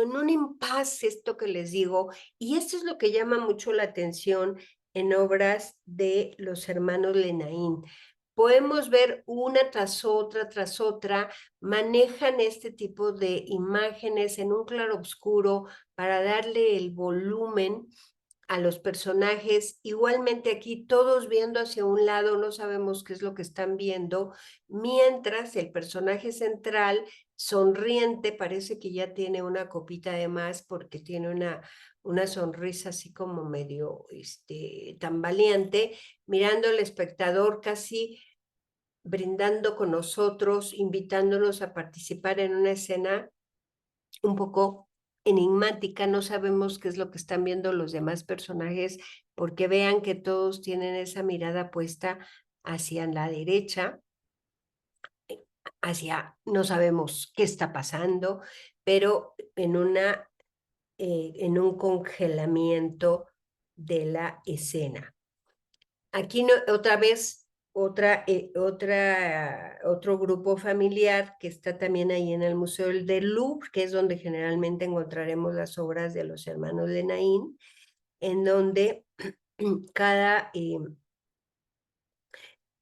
en un impasse, esto que les digo, y esto es lo que llama mucho la atención en obras de los hermanos Lenain. Podemos ver una tras otra, manejan este tipo de imágenes en un claroscuro para darle el volumen a los personajes. Igualmente aquí todos viendo hacia un lado, no sabemos qué es lo que están viendo, mientras el personaje central, sonriente, parece que ya tiene una copita de más porque tiene una sonrisa así como medio tambaleante, mirando al espectador, casi brindando con nosotros, invitándonos a participar en una escena un poco enigmática. No sabemos qué es lo que están viendo los demás personajes, porque vean que todos tienen esa mirada puesta hacia la derecha, no sabemos qué está pasando, pero en un congelamiento de la escena. Aquí otra vez, otro grupo familiar que está también ahí en el Museo del Louvre, que es donde generalmente encontraremos las obras de los hermanos de Naín, en donde cada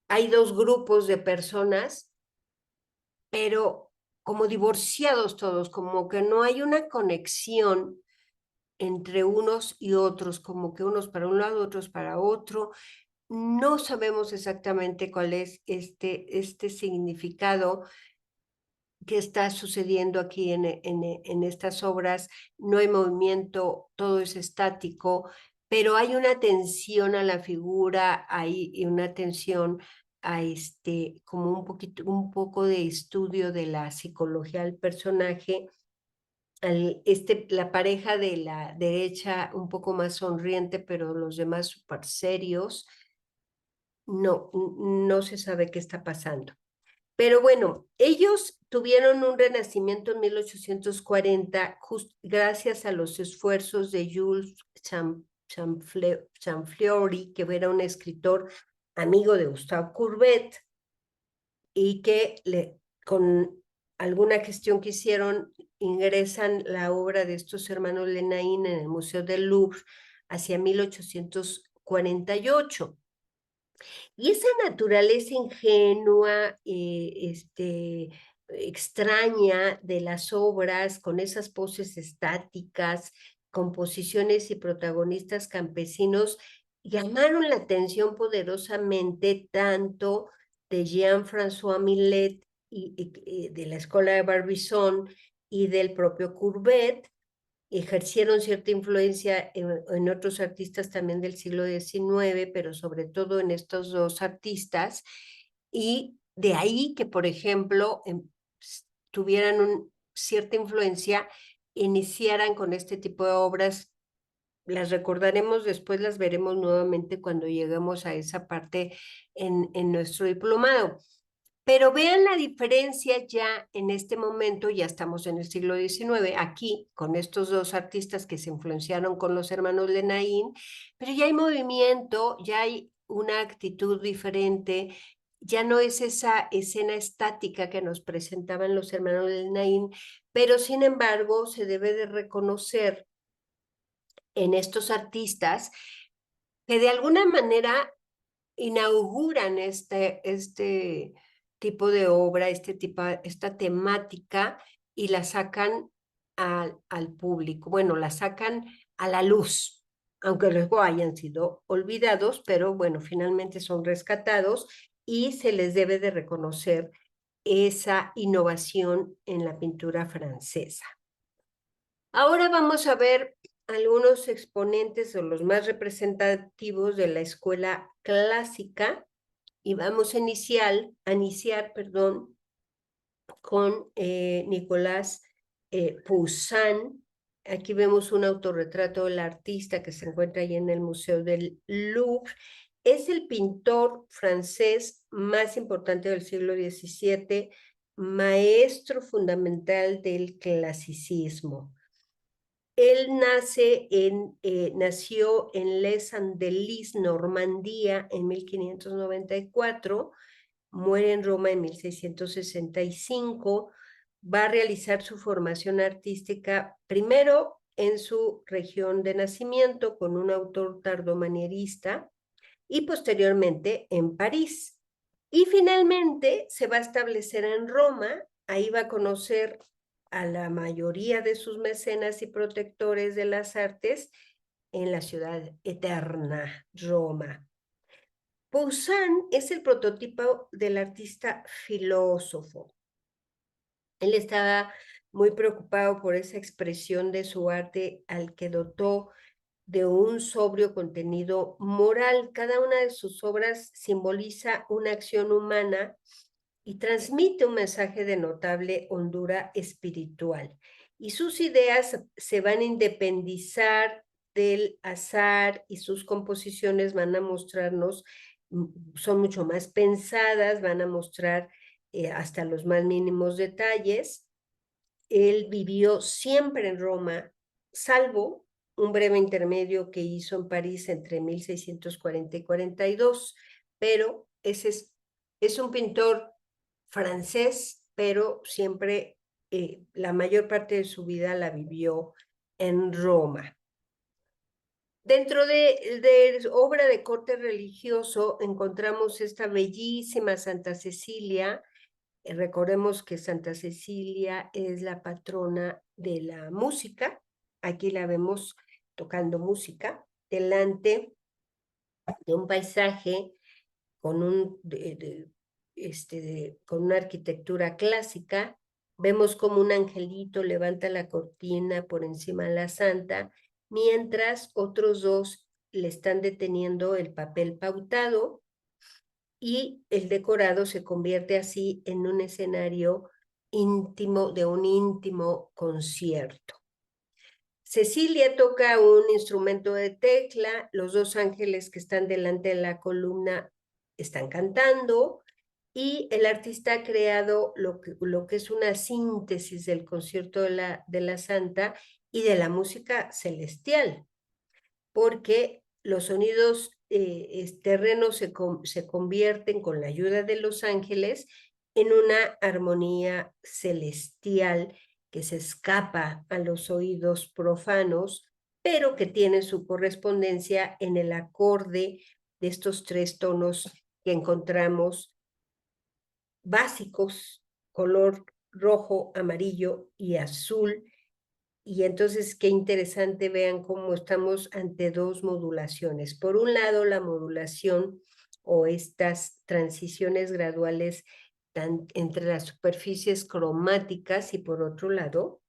hay dos grupos de personas, pero como divorciados todos, como que no hay una conexión entre unos y otros, como que unos para un lado, otros para otro. No sabemos exactamente cuál es este significado que está sucediendo aquí en estas obras. No hay movimiento, todo es estático, pero hay una atención a la figura, hay una atención a como un poco de estudio de la psicología del personaje. La pareja de la derecha un poco más sonriente, pero los demás súper serios. No se sabe qué está pasando. Pero bueno, ellos tuvieron un renacimiento en 1840 gracias a los esfuerzos de Jules Champfleury, que era un escritor amigo de Gustave Courbet, y que con alguna gestión que hicieron ingresan la obra de estos hermanos Lenain en el Museo del Louvre hacia 1848. Y esa naturaleza ingenua, extraña de las obras, con esas poses estáticas, composiciones y protagonistas campesinos, llamaron la atención poderosamente tanto de Jean-François Millet y de la escuela de Barbizon y del propio Courbet. Ejercieron cierta influencia en otros artistas también del siglo XIX, pero sobre todo en estos dos artistas, y de ahí que, por ejemplo, tuvieran cierta influencia, iniciaran con este tipo de obras. Las recordaremos después, las veremos nuevamente cuando lleguemos a esa parte en nuestro diplomado. Pero vean la diferencia ya en este momento, ya estamos en el siglo XIX, aquí con estos dos artistas que se influenciaron con los hermanos Lenain, pero ya hay movimiento, ya hay una actitud diferente, ya no es esa escena estática que nos presentaban los hermanos Lenain, pero sin embargo se debe de reconocer en estos artistas que de alguna manera inauguran este tipo de obra, esta temática, y la sacan al público. Bueno, la sacan a la luz, aunque luego hayan sido olvidados, pero bueno, finalmente son rescatados y se les debe de reconocer esa innovación en la pintura francesa. Ahora vamos a ver algunos exponentes o los más representativos de la escuela clásica, y vamos a iniciar, con Nicolas Poussin. Aquí vemos un autorretrato del artista que se encuentra ahí en el Museo del Louvre. Es el pintor francés más importante del siglo XVII, maestro fundamental del clasicismo. Él nació en Les Andelys, Normandía, en 1594, muere en Roma en 1665, va a realizar su formación artística primero en su región de nacimiento con un autor tardomanierista y posteriormente en París. Y finalmente se va a establecer en Roma, ahí va a conocer a la mayoría de sus mecenas y protectores de las artes en la ciudad eterna, Roma. Poussin es el prototipo del artista filósofo. Él estaba muy preocupado por esa expresión de su arte al que dotó de un sobrio contenido moral. Cada una de sus obras simboliza una acción humana y transmite un mensaje de notable hondura espiritual. Y sus ideas se van a independizar del azar y sus composiciones van a mostrarnos, son mucho más pensadas, van a mostrar hasta los más mínimos detalles. Él vivió siempre en Roma, salvo un breve intermedio que hizo en París entre 1640 y 42, pero es un pintor francés, pero siempre la mayor parte de su vida la vivió en Roma. Dentro de obra de corte religioso encontramos esta bellísima Santa Cecilia. Recordemos que Santa Cecilia es la patrona de la música. Aquí la vemos tocando música delante de un paisaje con, con una arquitectura clásica. Vemos como un angelito levanta la cortina por encima de la santa, mientras otros dos le están deteniendo el papel pautado, y el decorado se convierte así en un escenario íntimo de un íntimo concierto. Cecilia toca un instrumento de tecla, los dos ángeles que están delante de la columna están cantando, y el artista ha creado lo que es una síntesis del concierto de la santa y de la música celestial, porque los sonidos terrenos se convierten con la ayuda de los ángeles en una armonía celestial que se escapa a los oídos profanos, pero que tiene su correspondencia en el acorde de estos tres tonos que encontramos básicos: color rojo, amarillo y azul. Y entonces, qué interesante, vean cómo estamos ante dos modulaciones. Por un lado, la modulación o estas transiciones graduales entre las superficies cromáticas, y por otro lado,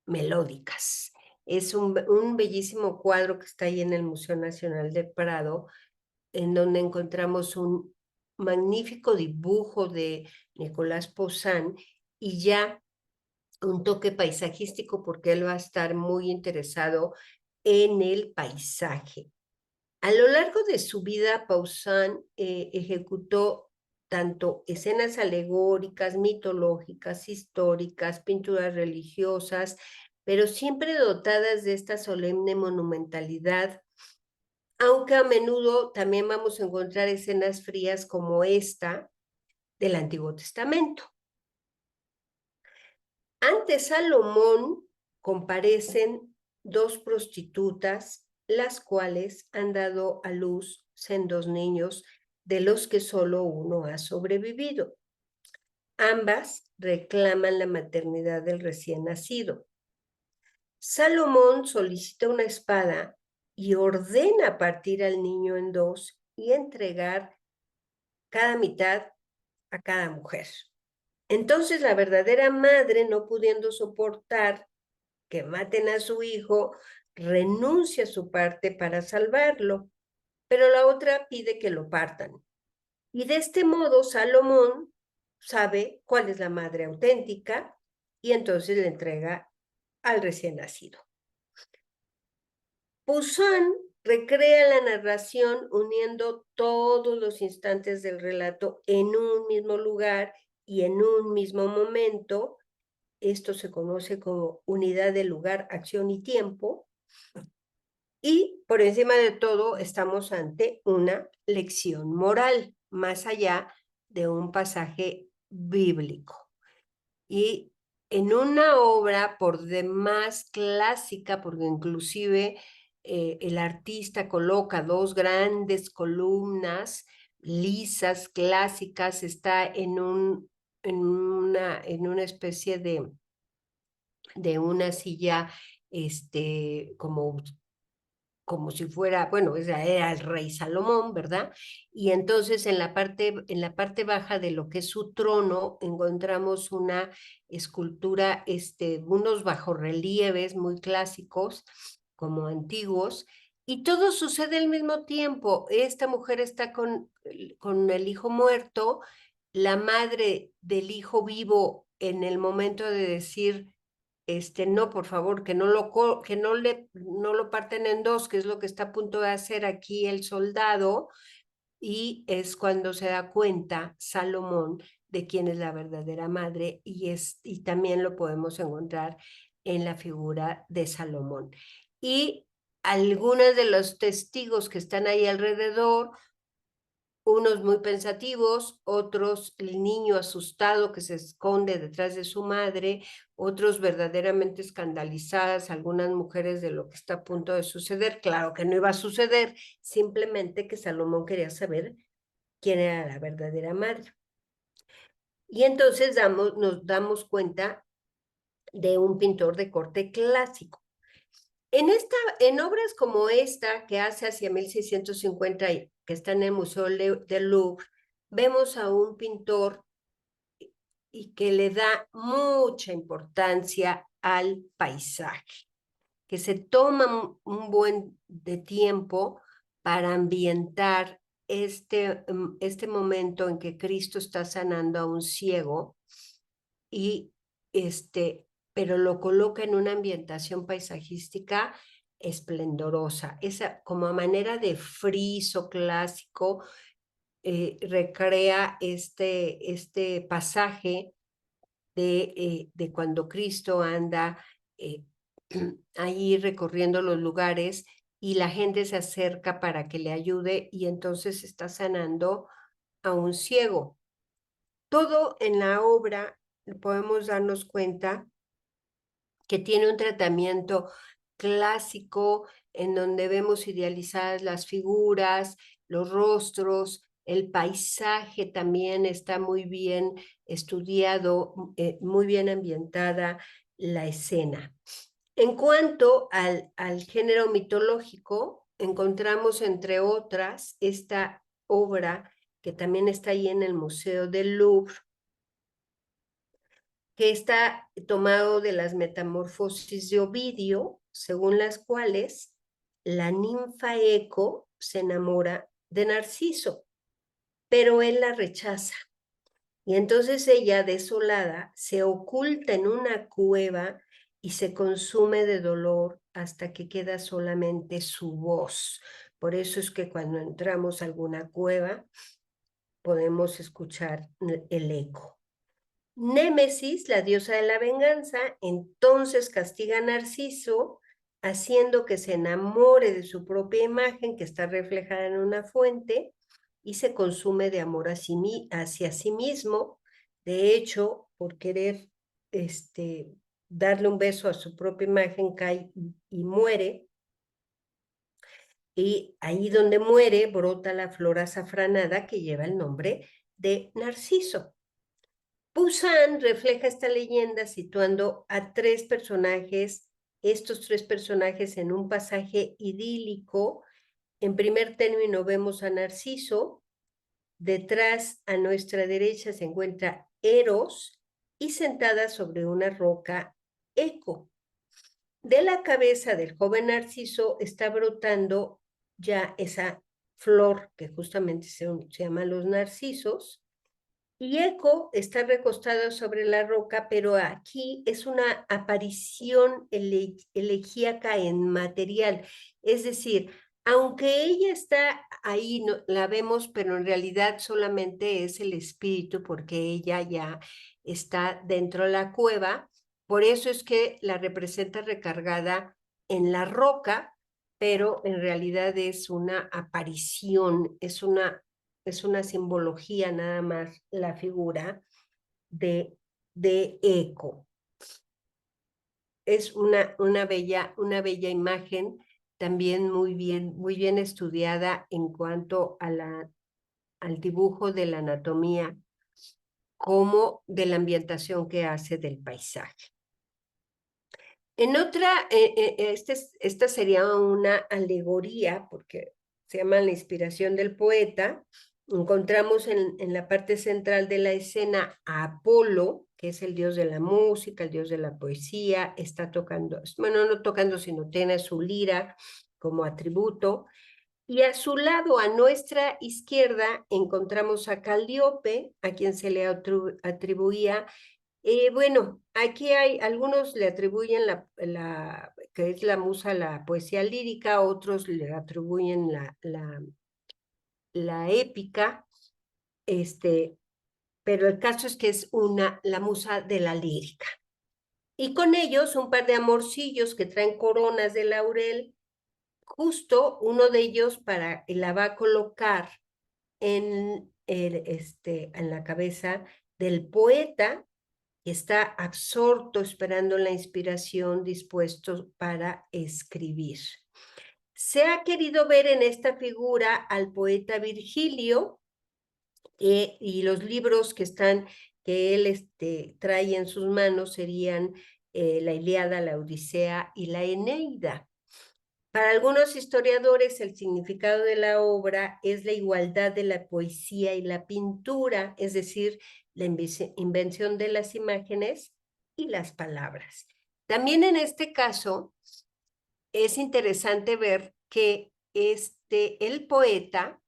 melódicas. Es un bellísimo cuadro que está ahí en el Museo Nacional del Prado, en donde encontramos un magnífico dibujo de Nicolás Poussin y ya un toque paisajístico, porque él va a estar muy interesado en el paisaje. A lo largo de su vida, Poussin ejecutó tanto escenas alegóricas, mitológicas, históricas, pinturas religiosas, pero siempre dotadas de esta solemne monumentalidad, aunque a menudo también vamos a encontrar escenas frías como esta del Antiguo Testamento. Ante Salomón comparecen dos prostitutas, las cuales han dado a luz sendos niños, de los que solo uno ha sobrevivido. Ambas reclaman la maternidad del recién nacido. Salomón solicita una espada y ordena partir al niño en dos y entregar cada mitad a cada mujer. Entonces la verdadera madre, no pudiendo soportar que maten a su hijo, renuncia a su parte para salvarlo, pero la otra pide que lo partan. Y de este modo Salomón sabe cuál es la madre auténtica y entonces le entrega al recién nacido. Poussin recrea la narración uniendo todos los instantes del relato en un mismo lugar y en un mismo momento. Esto se conoce como unidad de lugar, acción y tiempo. Y por encima de todo, estamos ante una lección moral, más allá de un pasaje bíblico. Y en una obra por demás clásica, porque inclusive el artista coloca dos grandes columnas lisas, clásicas, está en una especie de una silla, como si fuera, bueno, era el rey Salomón, ¿verdad? Y entonces en la parte baja de lo que es su trono encontramos una escultura, unos bajorrelieves muy clásicos, como antiguos, y todo sucede al mismo tiempo. Esta mujer está con el hijo muerto, la madre del hijo vivo en el momento de decir, no, por favor, que no lo parten en dos, que es lo que está a punto de hacer aquí el soldado, y es cuando se da cuenta Salomón de quién es la verdadera madre, y también lo podemos encontrar en la figura de Salomón. Y algunos de los testigos que están ahí alrededor unos muy pensativos, otros el niño asustado que se esconde detrás de su madre, otros verdaderamente escandalizadas, algunas mujeres de lo que está a punto de suceder. Claro que no iba a suceder, simplemente que Salomón quería saber quién era la verdadera madre. Y entonces nos damos cuenta de un pintor de corte clásico. En obras como esta, que hace hacia 1650, que está en el Museo del Louvre, vemos a un pintor y que le da mucha importancia al paisaje, que se toma un buen de tiempo para ambientar este momento en que Cristo está sanando a un ciego y pero lo coloca en una ambientación paisajística esplendorosa, esa como a manera de friso clásico, recrea este pasaje de cuando Cristo anda eh, ahí recorriendo los lugares y la gente se acerca para que le ayude y entonces está sanando a un ciego. Todo en la obra podemos darnos cuenta que tiene un tratamiento clásico en donde vemos idealizadas las figuras, los rostros, el paisaje también está muy bien estudiado, muy bien ambientada la escena. En cuanto al género mitológico, encontramos entre otras esta obra que también está ahí en el Museo del Louvre, que está tomado de las metamorfosis de Ovidio, según las cuales la ninfa Eco se enamora de Narciso, pero él la rechaza. Y entonces ella, desolada, se oculta en una cueva y se consume de dolor hasta que queda solamente su voz. Por eso es que cuando entramos a alguna cueva podemos escuchar el eco. Némesis, la diosa de la venganza, entonces castiga a Narciso, haciendo que se enamore de su propia imagen, que está reflejada en una fuente, y se consume de amor hacia sí mismo. De hecho, por querer darle un beso a su propia imagen, cae y muere. Y ahí donde muere, brota la flor azafranada que lleva el nombre de Narciso. Poussin refleja esta leyenda situando a estos tres personajes en un pasaje idílico. En primer término vemos a Narciso, detrás a nuestra derecha se encuentra Eros y sentada sobre una roca Eco. De la cabeza del joven Narciso está brotando ya esa flor que justamente se llama los narcisos, y Eco está recostado sobre la roca, pero aquí es una aparición elegíaca en material. Es decir, aunque ella está ahí, la vemos, pero en realidad solamente es el espíritu, porque ella ya está dentro de la cueva. Por eso es que la representa recargada en la roca, pero en realidad es una aparición, es una simbología nada más la figura de Eco. Es una bella imagen, también muy bien estudiada en cuanto a al dibujo de la anatomía, como de la ambientación que hace del paisaje. En otra, esta sería una alegoría, porque se llama La inspiración del poeta. Encontramos en la parte central de la escena a Apolo, que es el dios de la música, el dios de la poesía, está tocando, bueno, no tocando, sino tiene su lira como atributo. Y a su lado, a nuestra izquierda, encontramos a Calíope, a quien se le atribuía bueno, aquí algunos le atribuyen que es la musa, la poesía lírica, otros le atribuyen la épica, pero el caso es que es la musa de la lírica. Y con ellos un par de amorcillos que traen coronas de laurel, justo uno de ellos la va a colocar en la cabeza del poeta que está absorto esperando la inspiración, dispuesto para escribir. Se ha querido ver en esta figura al poeta Virgilio, y los libros que él trae en sus manos serían la Ilíada, la Odisea y la Eneida. Para algunos historiadores, el significado de la obra es la igualdad de la poesía y la pintura, es decir, la invención de las imágenes y las palabras. También en este caso es interesante ver que el poeta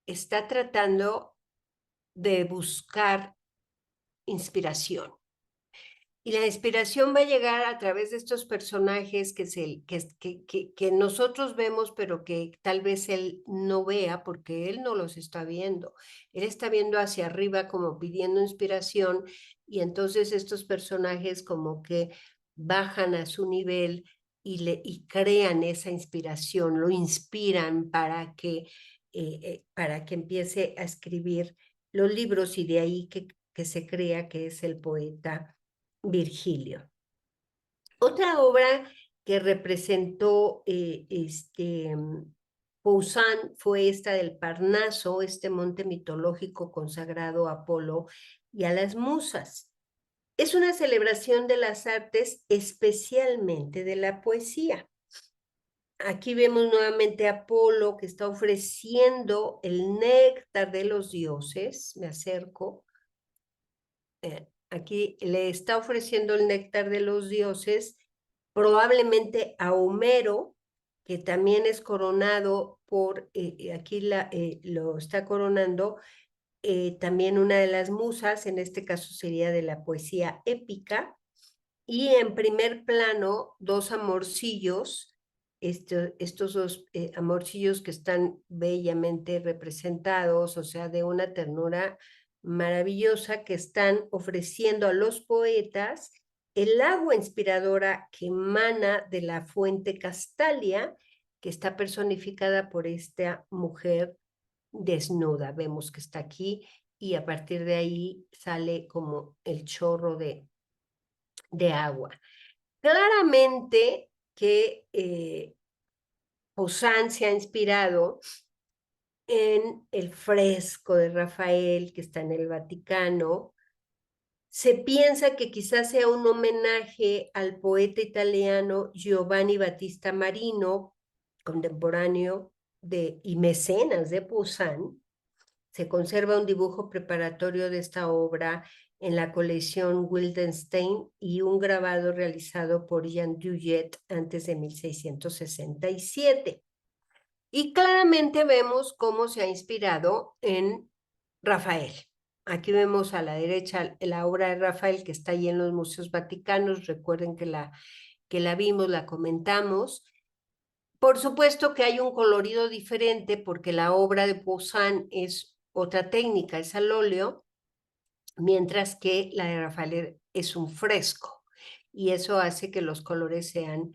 está tratando de buscar inspiración. Y la inspiración va a llegar a través de estos personajes que nosotros vemos, pero que tal vez él no vea porque él no los está viendo. Él está viendo hacia arriba como pidiendo inspiración, y entonces estos personajes como que bajan a su nivel y crean esa inspiración, lo inspiran para que empiece a escribir los libros, y de ahí que se crea que es el poeta Virgilio. Otra obra que representó Poussin fue esta del Parnaso, este monte mitológico consagrado a Apolo y a las musas. Es una celebración de las artes, especialmente de la poesía. Aquí vemos nuevamente a Apolo que está ofreciendo el néctar de los dioses. Me acerco. Aquí le está ofreciendo el néctar de los dioses, probablemente a Homero, que también es coronado aquí lo está coronando también una de las musas, en este caso sería de la poesía épica, y en primer plano dos amorcillos, estos dos amorcillos que están bellamente representados, o sea, de una ternura maravillosa, que están ofreciendo a los poetas el agua inspiradora que emana de la fuente Castalia, que está personificada por esta mujer desnuda. Vemos que está aquí, y a partir de ahí sale como el chorro de agua. Claramente que Poussin se ha inspirado en el fresco de Rafael que está en el Vaticano. Se piensa que quizás sea un homenaje al poeta italiano Giovanni Battista Marino, contemporáneo y mecenas de Poussin. Se conserva un dibujo preparatorio de esta obra en la colección Wildenstein y un grabado realizado por Jean Duget antes de 1667. Y claramente vemos cómo se ha inspirado en Rafael. Aquí vemos a la derecha la obra de Rafael que está ahí en los museos vaticanos. Recuerden que la vimos, la comentamos. Por supuesto que hay un colorido diferente porque la obra de Poussin es otra técnica, es al óleo, mientras que la de Rafael es un fresco. Y eso hace que los colores sean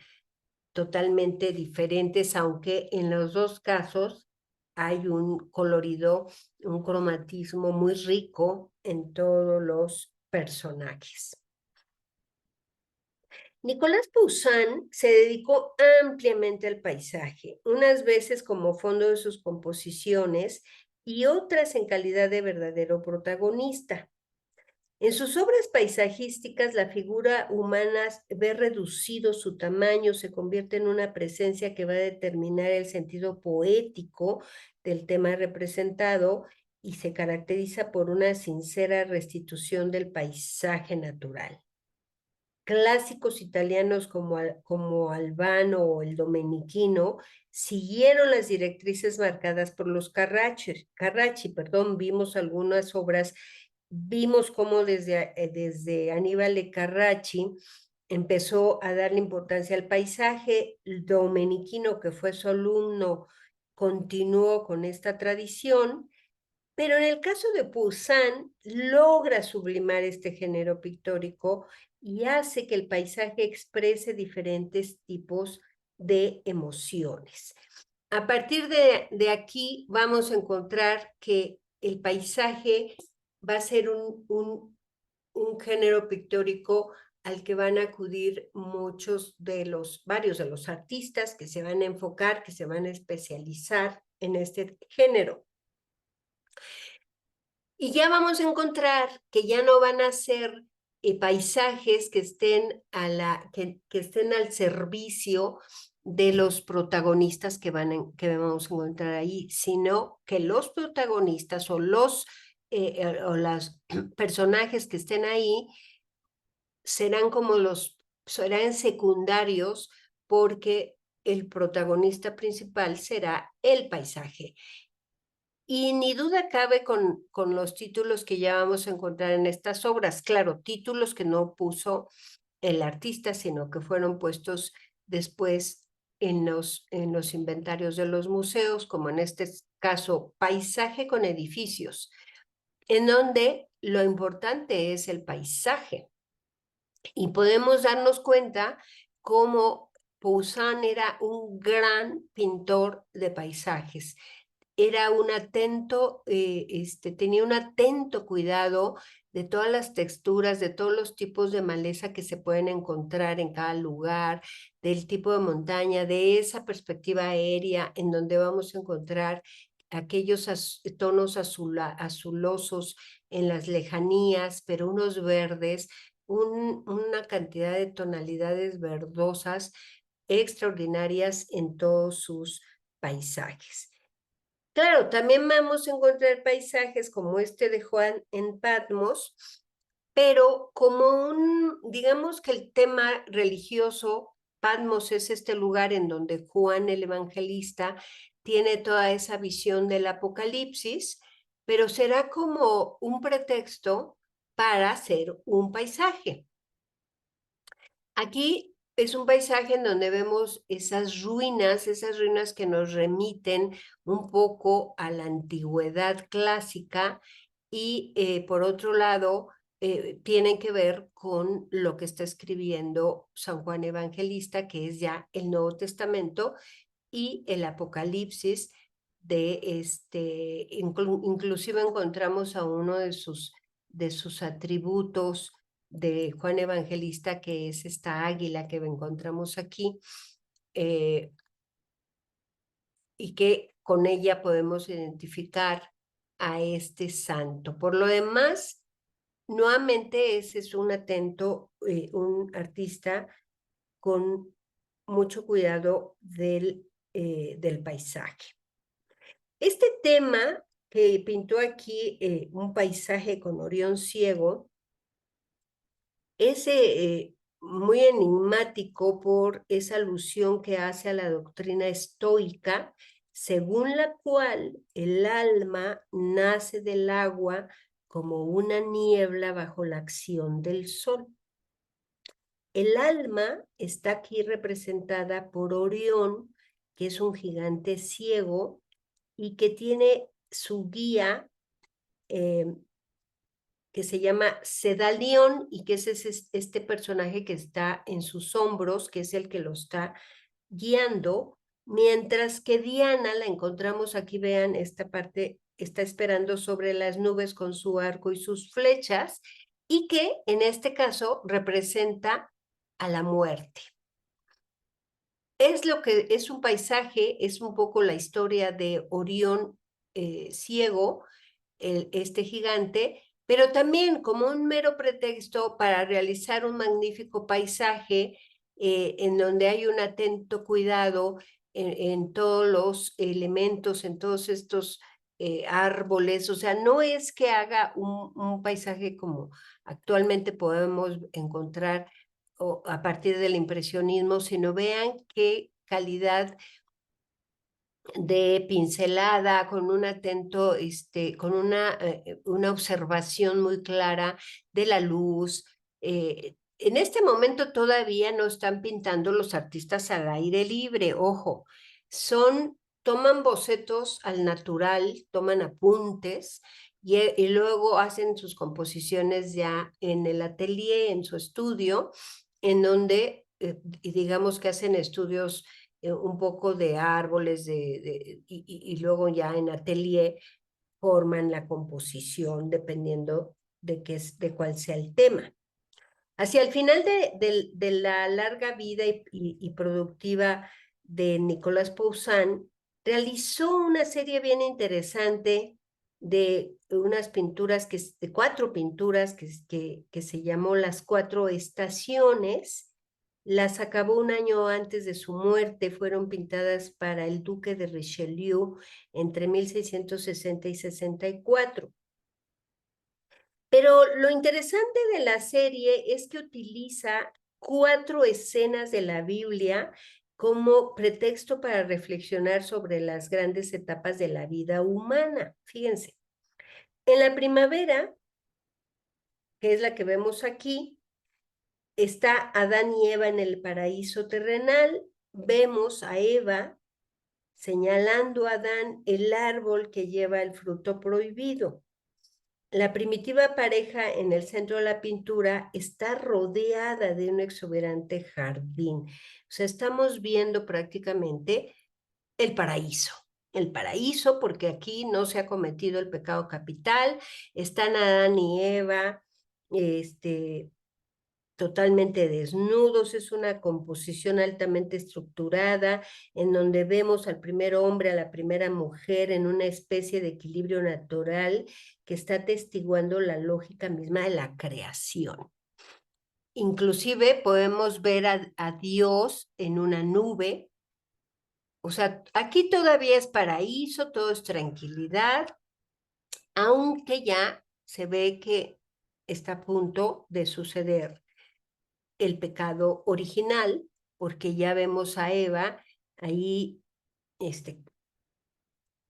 totalmente diferentes, aunque en los dos casos hay un colorido, un cromatismo muy rico en todos los personajes. Nicolas Poussin se dedicó ampliamente al paisaje, unas veces como fondo de sus composiciones y otras en calidad de verdadero protagonista. En sus obras paisajísticas, la figura humana ve reducido su tamaño, se convierte en una presencia que va a determinar el sentido poético del tema representado, y se caracteriza por una sincera restitución del paisaje natural. Clásicos italianos como Albano o el Domenichino siguieron las directrices marcadas por los Carracci. Vimos algunas obras, vimos cómo desde Aníbal de Carracci empezó a darle importancia al paisaje. El Domenichino, que fue su alumno, continuó con esta tradición. Pero en el caso de Poussin, logra sublimar este género pictórico y hace que el paisaje exprese diferentes tipos de emociones. A partir de aquí vamos a encontrar que el paisaje va a ser un género pictórico al que van a acudir varios de los artistas que se van a enfocar, que se van a especializar en este género. Y ya vamos a encontrar que ya no van a ser paisajes que estén, que estén al servicio de los protagonistas que vamos a encontrar ahí, sino que los protagonistas o los personajes que estén ahí serán secundarios porque el protagonista principal será el paisaje. Y ni duda cabe con los títulos que ya vamos a encontrar en estas obras. Claro, títulos que no puso el artista, sino que fueron puestos después en los inventarios de los museos, como en este caso, Paisaje con edificios, en donde lo importante es el paisaje. Y podemos darnos cuenta cómo Poussin era un gran pintor de paisajes. Era tenía un atento cuidado de todas las texturas, de todos los tipos de maleza que se pueden encontrar en cada lugar, del tipo de montaña, de esa perspectiva aérea en donde vamos a encontrar aquellos tonos azulosos en las lejanías, pero unos verdes, una cantidad de tonalidades verdosas extraordinarias en todos sus paisajes. Claro, también vamos a encontrar paisajes como este de Juan en Patmos, pero digamos que el tema religioso, Patmos es este lugar en donde Juan el Evangelista tiene toda esa visión del Apocalipsis, pero será como un pretexto para hacer un paisaje. Aquí es un paisaje en donde vemos esas ruinas que nos remiten un poco a la antigüedad clásica y por otro lado tienen que ver con lo que está escribiendo San Juan Evangelista, que es ya el Nuevo Testamento y el Apocalipsis inclusive encontramos a uno de sus atributos de Juan Evangelista, que es esta águila que encontramos aquí, y que con ella podemos identificar a este santo. Por lo demás, nuevamente ese es un artista con mucho cuidado del paisaje. Este tema que pintó aquí, un paisaje con Orión ciego, es muy enigmático por esa alusión que hace a la doctrina estoica, según la cual el alma nace del agua como una niebla bajo la acción del sol. El alma está aquí representada por Orión, que es un gigante ciego y que tiene su guía que se llama Sedalión y que es este personaje que está en sus hombros, que es el que lo está guiando, mientras que Diana, la encontramos aquí, vean esta parte, está esperando sobre las nubes con su arco y sus flechas, y que en este caso representa a la muerte. Es lo que es un paisaje, es un poco la historia de Orión ciego, este gigante, pero también como un mero pretexto para realizar un magnífico paisaje en donde hay un atento cuidado en todos los elementos, en todos estos árboles. O sea, no es que haga un paisaje como actualmente podemos encontrar a partir del impresionismo, sino vean qué calidad de pincelada, con un atento, con una observación muy clara de la luz. En este momento todavía no están pintando los artistas al aire libre, ojo, toman bocetos al natural, toman apuntes y luego hacen sus composiciones ya en el atelier, en su estudio, en donde digamos que hacen estudios un poco de árboles y luego ya en atelier forman la composición dependiendo de cuál sea el tema. Hacia el final de la larga vida y productiva de Nicolas Poussin, realizó una serie bien interesante de unas pinturas, de 4 pinturas que se llamó Las 4 Estaciones. Las acabó un año antes de su muerte, fueron pintadas para el duque de Richelieu entre 1660 y 64. Pero lo interesante de la serie es que utiliza 4 escenas de la Biblia como pretexto para reflexionar sobre las grandes etapas de la vida humana. Fíjense, en la primavera, que es la que vemos aquí, está Adán y Eva en el paraíso terrenal. Vemos a Eva señalando a Adán el árbol que lleva el fruto prohibido. La primitiva pareja en el centro de la pintura está rodeada de un exuberante jardín. O sea, estamos viendo prácticamente el paraíso. El paraíso, porque aquí no se ha cometido el pecado capital, están Adán y Eva, totalmente desnudos, es una composición altamente estructurada, en donde vemos al primer hombre, a la primera mujer en una especie de equilibrio natural que está atestiguando la lógica misma de la creación. Inclusive podemos ver a Dios en una nube. O sea, aquí todavía es paraíso, todo es tranquilidad, aunque ya se ve que está a punto de suceder el pecado original, porque ya vemos a Eva ahí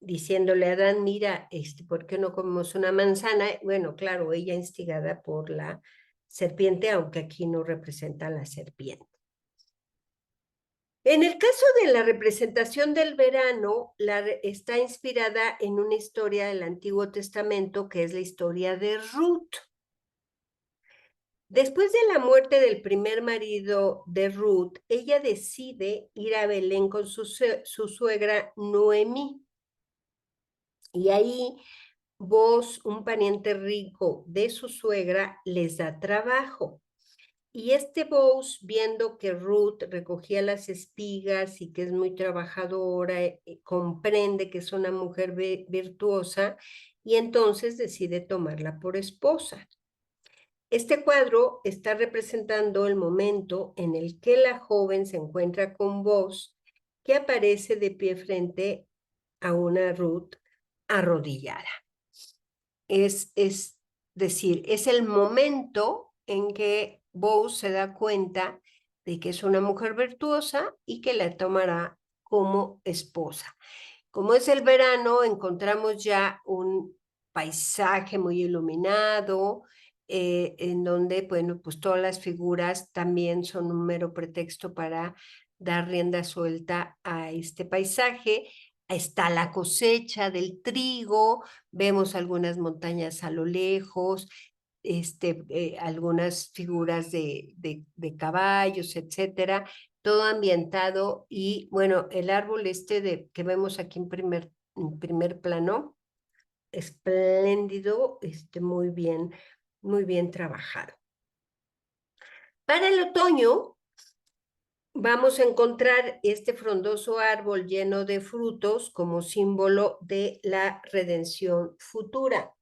diciéndole a Adán, mira, ¿por qué no comemos una manzana? Bueno, claro, ella instigada por la serpiente, aunque aquí no representa a la serpiente. En el caso de la representación del verano, está inspirada en una historia del Antiguo Testamento, que es la historia de Ruth. Después de la muerte del primer marido de Ruth, ella decide ir a Belén con su suegra Noemí. Y ahí Boz, un pariente rico de su suegra, les da trabajo. Y Boz, viendo que Ruth recogía las espigas y que es muy trabajadora, comprende que es una mujer virtuosa y entonces decide tomarla por esposa. Este cuadro está representando el momento en el que la joven se encuentra con Boz, que aparece de pie frente a una Ruth arrodillada. Es decir, es el momento en que Boz se da cuenta de que es una mujer virtuosa y que la tomará como esposa. Como es el verano, encontramos ya un paisaje muy iluminado, en donde, bueno, pues todas las figuras también son un mero pretexto para dar rienda suelta a este paisaje. Está la cosecha del trigo, vemos algunas montañas a lo lejos, algunas figuras de caballos, etcétera, todo ambientado y bueno, el árbol que vemos aquí en primer plano, espléndido, muy bien trabajado. Para el otoño vamos a encontrar este frondoso árbol lleno de frutos como símbolo de la redención futura.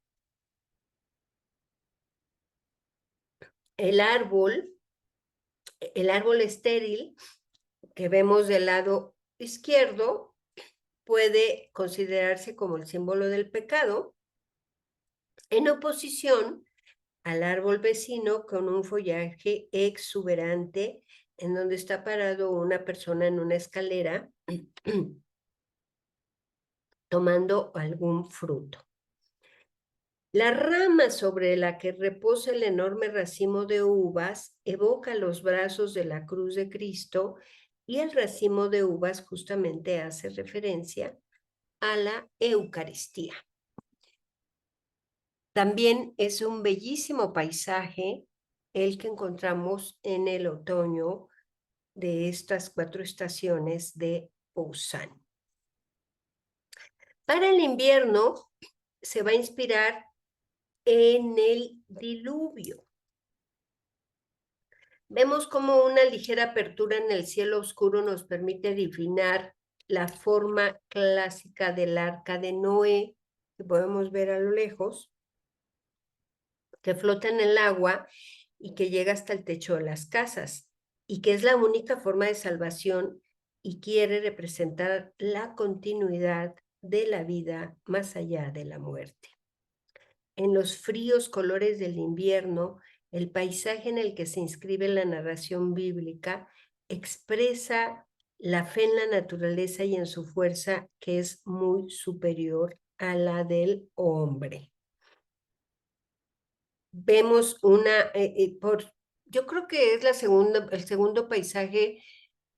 El árbol estéril que vemos del lado izquierdo puede considerarse como el símbolo del pecado, en oposición al árbol vecino con un follaje exuberante en donde está parado una persona en una escalera tomando algún fruto. La rama sobre la que reposa el enorme racimo de uvas evoca los brazos de la cruz de Cristo y el racimo de uvas justamente hace referencia a la Eucaristía. También es un bellísimo paisaje el que encontramos en el otoño de estas 4 estaciones de Busan. Para el invierno se va a inspirar en el diluvio. Vemos como una ligera apertura en el cielo oscuro nos permite adivinar la forma clásica del arca de Noé, que podemos ver a lo lejos, que flota en el agua y que llega hasta el techo de las casas, y que es la única forma de salvación y quiere representar la continuidad de la vida más allá de la muerte. En los fríos colores del invierno, el paisaje en el que se inscribe la narración bíblica expresa la fe en la naturaleza y en su fuerza, que es muy superior a la del hombre. Vemos yo creo que es el segundo paisaje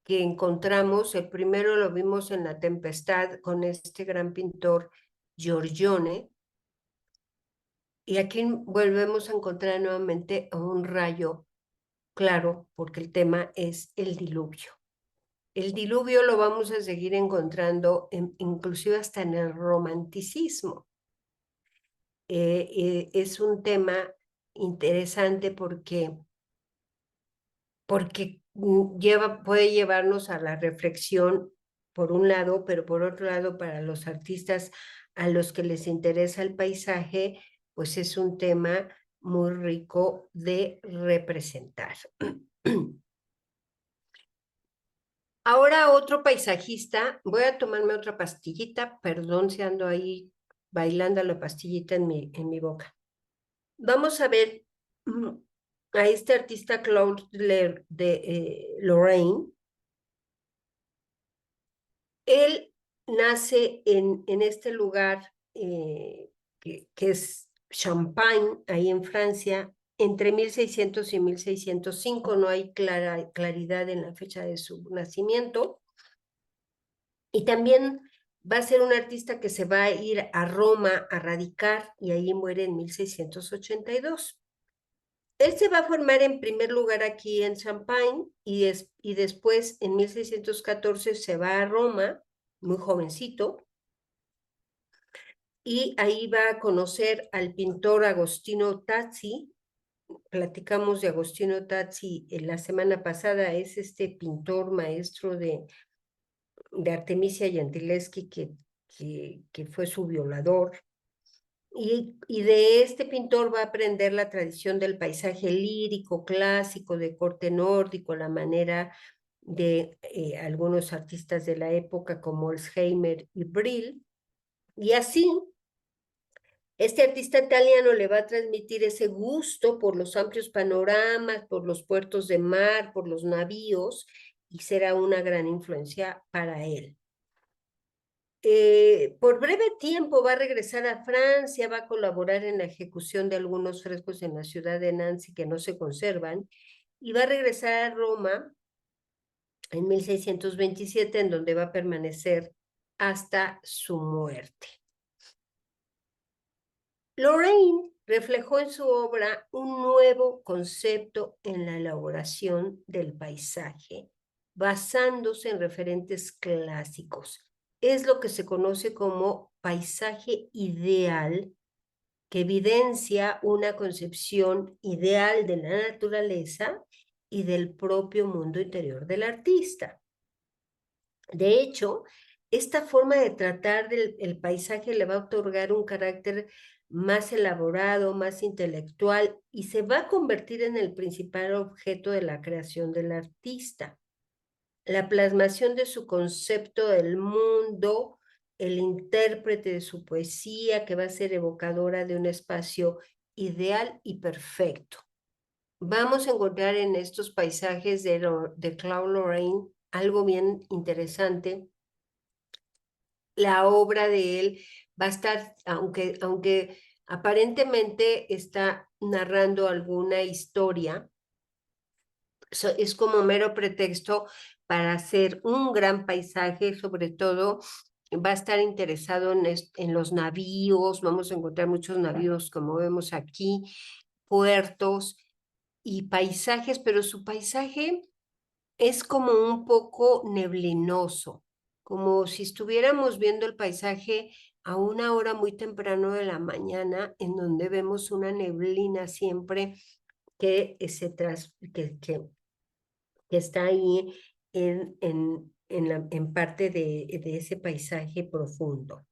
que encontramos. El primero lo vimos en La Tempestad con este gran pintor Giorgione, y aquí volvemos a encontrar nuevamente un rayo claro, porque el tema es el diluvio. El diluvio lo vamos a seguir encontrando inclusive hasta en el romanticismo. Es un tema interesante porque puede llevarnos a la reflexión por un lado, pero por otro lado, para los artistas a los que les interesa el paisaje, pues es un tema muy rico de representar. Ahora otro paisajista, voy a tomarme otra pastillita, perdón si ando ahí bailando la pastillita en mi boca. Vamos a ver a este artista Claude Lorraine. Él nace en este lugar que es Champagne, ahí en Francia, entre 1600 y 1605. No hay claridad en la fecha de su nacimiento. Y también va a ser un artista que se va a ir a Roma a radicar y ahí muere en 1682. Él se va a formar en primer lugar aquí en Champagne y después en 1614 se va a Roma, muy jovencito, y ahí va a conocer al pintor Agostino Tazzi. Platicamos de Agostino Tazzi la semana pasada. Es este pintor maestro de Artemisia Gentileschi que fue su violador. Y de este pintor va a aprender la tradición del paisaje lírico, clásico, de corte nórdico, la manera de algunos artistas de la época como Elsheimer y Brill. Y así, este artista italiano le va a transmitir ese gusto por los amplios panoramas, por los puertos de mar, por los navíos, y será una gran influencia para él. Por breve tiempo va a regresar a Francia, va a colaborar en la ejecución de algunos frescos en la ciudad de Nancy que no se conservan, y va a regresar a Roma en 1627, en donde va a permanecer hasta su muerte. Lorraine reflejó en su obra un nuevo concepto en la elaboración del paisaje, basándose en referentes clásicos. Es lo que se conoce como paisaje ideal, que evidencia una concepción ideal de la naturaleza y del propio mundo interior del artista. De hecho, esta forma de tratar el paisaje le va a otorgar un carácter más elaborado, más intelectual, y se va a convertir en el principal objeto de la creación del artista. La plasmación de su concepto del mundo, el intérprete de su poesía, que va a ser evocadora de un espacio ideal y perfecto. Vamos a encontrar en estos paisajes de Claude Lorraine algo bien interesante. La obra de él va a estar, aunque aparentemente está narrando alguna historia, es como mero pretexto para hacer un gran paisaje. Sobre todo va a estar interesado en los navíos. Vamos a encontrar muchos navíos como vemos aquí, puertos y paisajes, pero su paisaje es como un poco neblinoso, como si estuviéramos viendo el paisaje a una hora muy temprano de la mañana, en donde vemos una neblina siempre que, que está ahí en parte de ese paisaje profundo.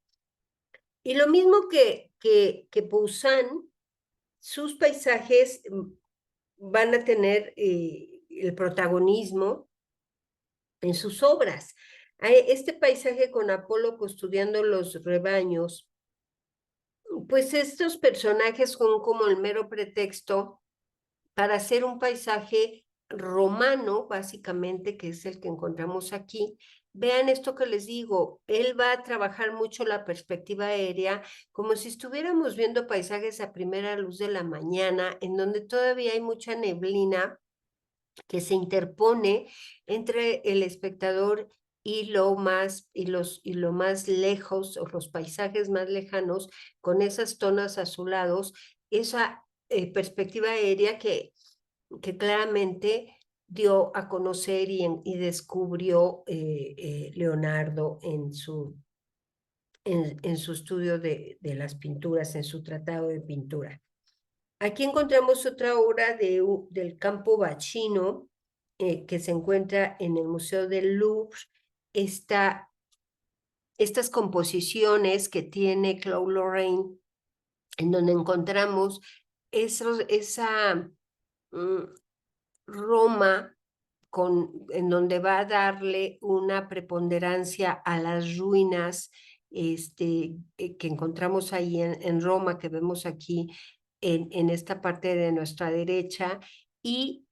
Y lo mismo que Poussin, sus paisajes van a tener el protagonismo en sus obras. Este paisaje con Apolo custodiando los rebaños, pues estos personajes son como el mero pretexto para hacer un paisaje romano, básicamente, que es el que encontramos aquí. Vean esto que les digo, él va a trabajar mucho la perspectiva aérea, como si estuviéramos viendo paisajes a primera luz de la mañana, en donde todavía hay mucha neblina que se interpone entre el espectador y lo más lejos, o los paisajes más lejanos, con esas zonas azulados, esa perspectiva aérea que claramente dio a conocer y descubrió Leonardo en su estudio de las pinturas, en su tratado de pintura. Aquí encontramos otra obra del campo bacino que se encuentra en el Museo del Louvre. Estas composiciones que tiene Claude Lorraine, en donde encontramos esa Roma en donde va a darle una preponderancia a las ruinas que encontramos ahí en Roma, que vemos aquí en esta parte de nuestra derecha, y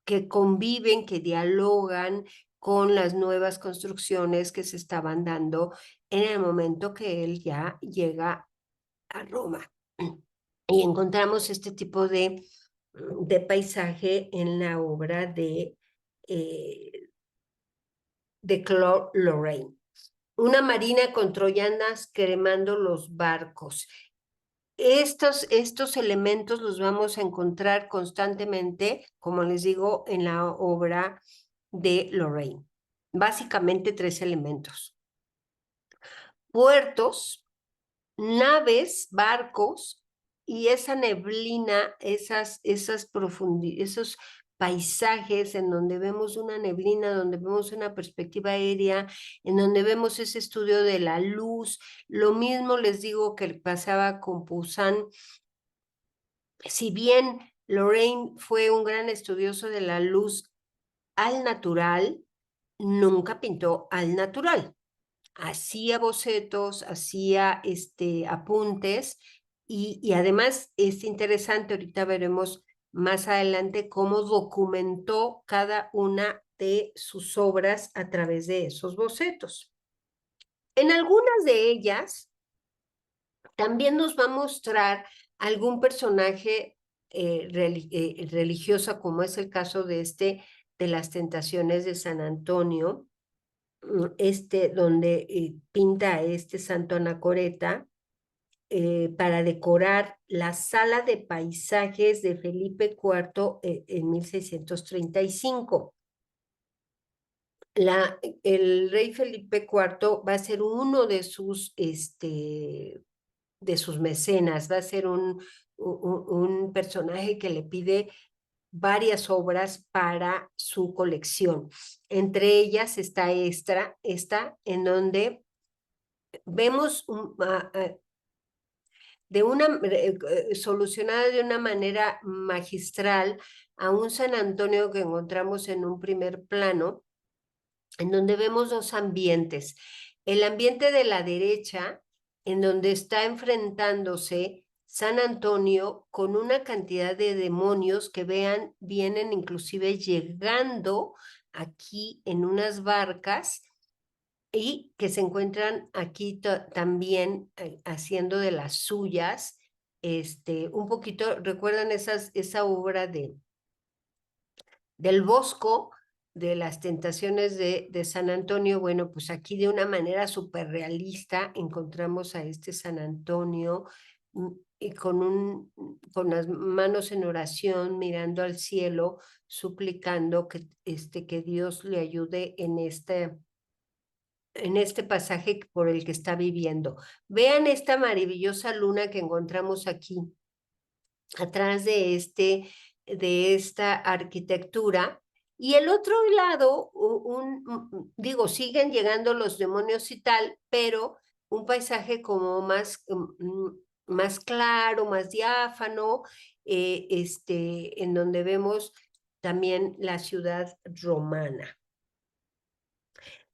que conviven, que dialogan con las nuevas construcciones que se estaban dando en el momento que él ya llega a Roma. Y encontramos este tipo de paisaje en la obra de Claude Lorraine. Una marina con troyanas cremando los barcos. Estos elementos los vamos a encontrar constantemente, como les digo, en la obra de Lorraine. Básicamente 3 elementos. Puertos, naves, barcos y esa neblina, esos paisajes en donde vemos una neblina, donde vemos una perspectiva aérea, en donde vemos ese estudio de la luz. Lo mismo les digo que pasaba con Poussin. Si bien Lorraine fue un gran estudioso de la luz al natural, nunca pintó al natural. Hacía bocetos, hacía apuntes y además es interesante, ahorita veremos más adelante cómo documentó cada una de sus obras a través de esos bocetos. En algunas de ellas también nos va a mostrar algún personaje religioso, como es el caso de las tentaciones de San Antonio, donde pinta a este santo anacoreta para decorar la sala de paisajes de Felipe IV en 1635. El rey Felipe IV va a ser uno de sus mecenas, va a ser un personaje que le pide varias obras para su colección. Entre ellas está esta en donde vemos solucionada de una manera magistral a un San Antonio que encontramos en un primer plano, en donde vemos 2 ambientes. El ambiente de la derecha, en donde está enfrentándose San Antonio con una cantidad de demonios que vienen inclusive llegando aquí en unas barcas y que se encuentran aquí también haciendo de las suyas. Un poquito, ¿recuerdan esa obra del Bosco, de las tentaciones de San Antonio? Bueno, pues aquí de una manera súper realista encontramos a este San Antonio y con las manos en oración, mirando al cielo, suplicando que Dios le ayude en este pasaje por el que está viviendo. Vean esta maravillosa luna que encontramos aquí, atrás de esta arquitectura. Y el otro lado, digo, siguen llegando los demonios y tal, pero un paisaje como más claro, más diáfano, en donde vemos también la ciudad romana.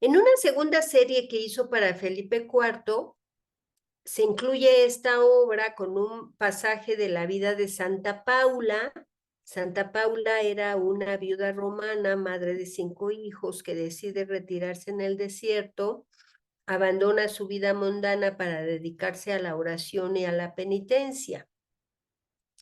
En una segunda serie que hizo para Felipe IV, se incluye esta obra con un pasaje de la vida de Santa Paula. Santa Paula era una viuda romana, madre de 5 hijos, que decide retirarse en el desierto, abandona su vida mundana para dedicarse a la oración y a la penitencia.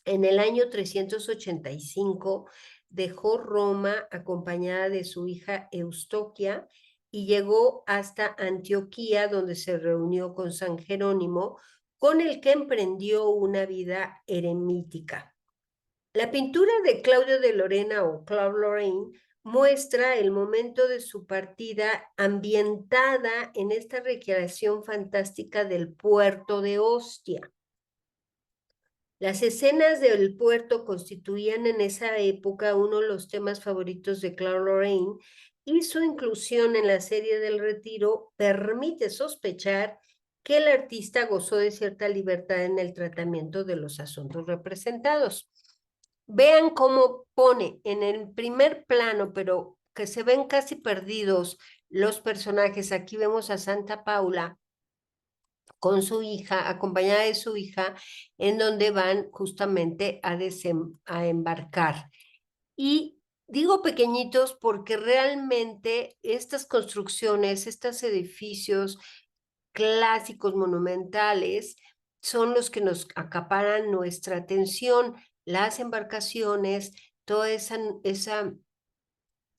En el año 385 dejó Roma acompañada de su hija Eustoquia y llegó hasta Antioquía, donde se reunió con San Jerónimo, con el que emprendió una vida eremítica. La pintura de Claudio de Lorena o Claude Lorraine muestra el momento de su partida ambientada en esta recreación fantástica del puerto de Ostia. Las escenas del puerto constituían en esa época uno de los temas favoritos de Claude Lorraine y su inclusión en la serie del Retiro permite sospechar que el artista gozó de cierta libertad en el tratamiento de los asuntos representados. Vean cómo pone en el primer plano, pero que se ven casi perdidos los personajes. Aquí vemos a Santa Paula con su hija, acompañada de su hija, en donde van justamente a embarcar. Y digo pequeñitos porque realmente estas construcciones, estos edificios clásicos, monumentales, son los que nos acaparan nuestra atención. Las embarcaciones, toda esa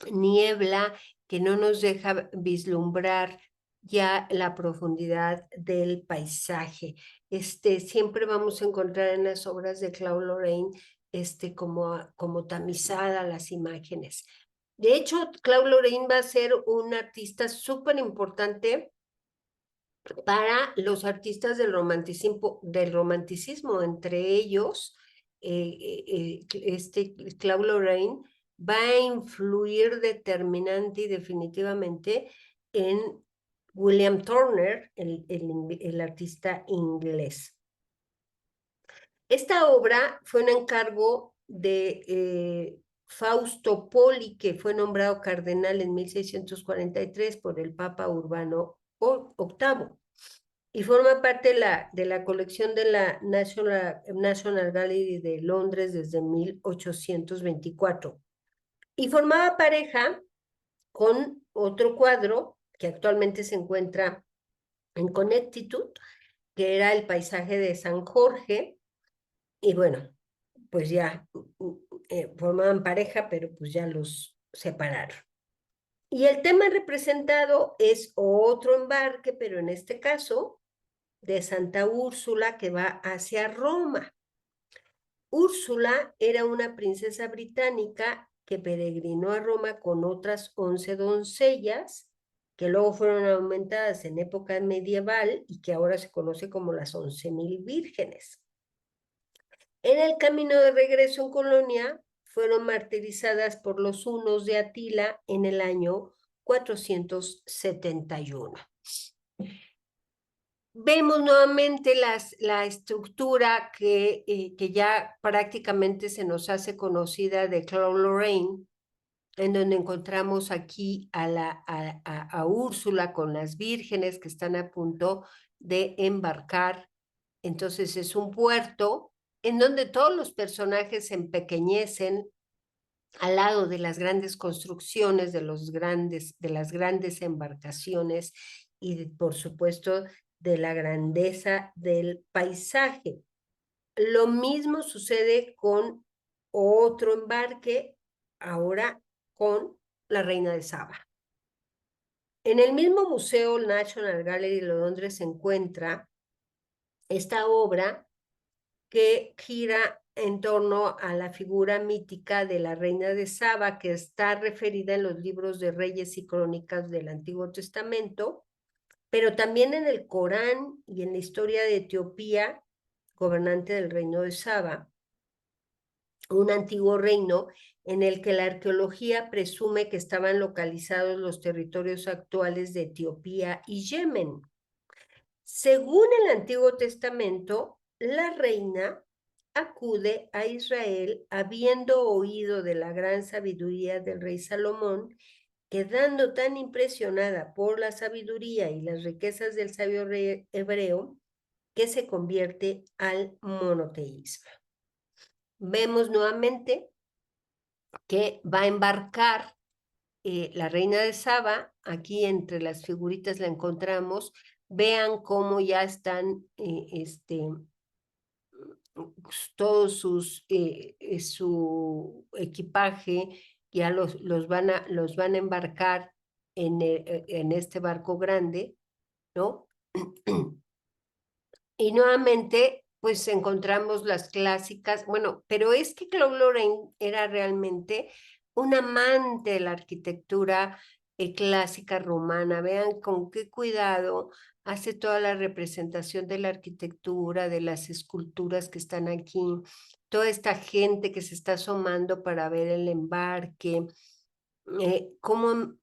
niebla que no nos deja vislumbrar ya la profundidad del paisaje. Siempre vamos a encontrar en las obras de Claude Lorraine como tamizada las imágenes. De hecho, Claude Lorraine va a ser un artista súper importante para los artistas del romanticismo, entre ellos, Claude Lorraine va a influir determinante y definitivamente en William Turner, el artista inglés. Esta obra fue un encargo de Fausto Poli, que fue nombrado cardenal en 1643 por el Papa Urbano VIII y forma parte de la colección de la National Gallery de Londres desde 1824. Y formaba pareja con otro cuadro que actualmente se encuentra en Connecticut, que era el paisaje de San Jorge. Y bueno, pues ya formaban pareja, pero pues ya los separaron. Y el tema representado es otro embarque, pero en este caso de Santa Úrsula que va hacia Roma. Úrsula era una princesa británica que peregrinó a Roma con otras 11 doncellas, que luego fueron aumentadas en época medieval y que ahora se conoce como las 11.000 vírgenes. En el camino de regreso en Colonia, fueron martirizadas por los hunos de Atila en el año 471. Vemos nuevamente la estructura que ya prácticamente se nos hace conocida de Claude Lorraine, en donde encontramos aquí a Úrsula con las vírgenes que están a punto de embarcar. Entonces es un puerto en donde todos los personajes se empequeñecen al lado de las grandes construcciones, de las grandes embarcaciones y por supuesto de la grandeza del paisaje. Lo mismo sucede con otro embarque, ahora con la Reina de Saba. En el mismo museo National Gallery de Londres se encuentra esta obra que gira en torno a la figura mítica de la reina de Saba, que está referida en los libros de Reyes y Crónicas del Antiguo Testamento, pero también en el Corán y en la historia de Etiopía, gobernante del reino de Saba, un antiguo reino en el que la arqueología presume que estaban localizados los territorios actuales de Etiopía y Yemen. Según el Antiguo Testamento, la reina acude a Israel habiendo oído de la gran sabiduría del rey Salomón, quedando tan impresionada por la sabiduría y las riquezas del sabio rey hebreo que se convierte al monoteísmo. Vemos nuevamente que va a embarcar la reina de Saba, aquí entre las figuritas la encontramos, vean cómo ya están todos su equipaje, ya los van a embarcar en este barco grande, ¿no? Y nuevamente, pues encontramos las clásicas, bueno, pero es que Claude Lorrain era realmente un amante de la arquitectura clásica romana. Vean con qué cuidado hace toda la representación de la arquitectura, de las esculturas que están aquí, toda esta gente que se está asomando para ver el embarque, cómo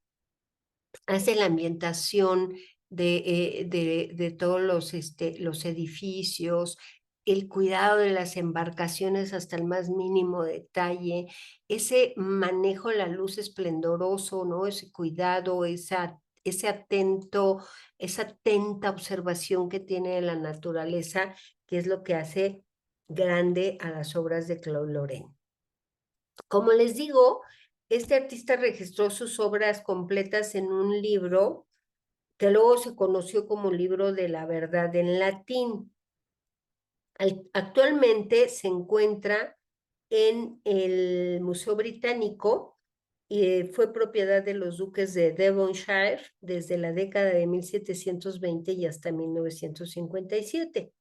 hace la ambientación de todos los edificios, el cuidado de las embarcaciones hasta el más mínimo detalle, ese manejo de la luz esplendoroso, ¿no? Ese cuidado, esa atenta observación que tiene de la naturaleza, que es lo que hace grande a las obras de Claude Lorrain. Como les digo, este artista registró sus obras completas en un libro que luego se conoció como Libro de la Verdad en latín. Actualmente se encuentra en el Museo Británico y fue propiedad de los duques de Devonshire desde la década de 1720 y hasta 1957.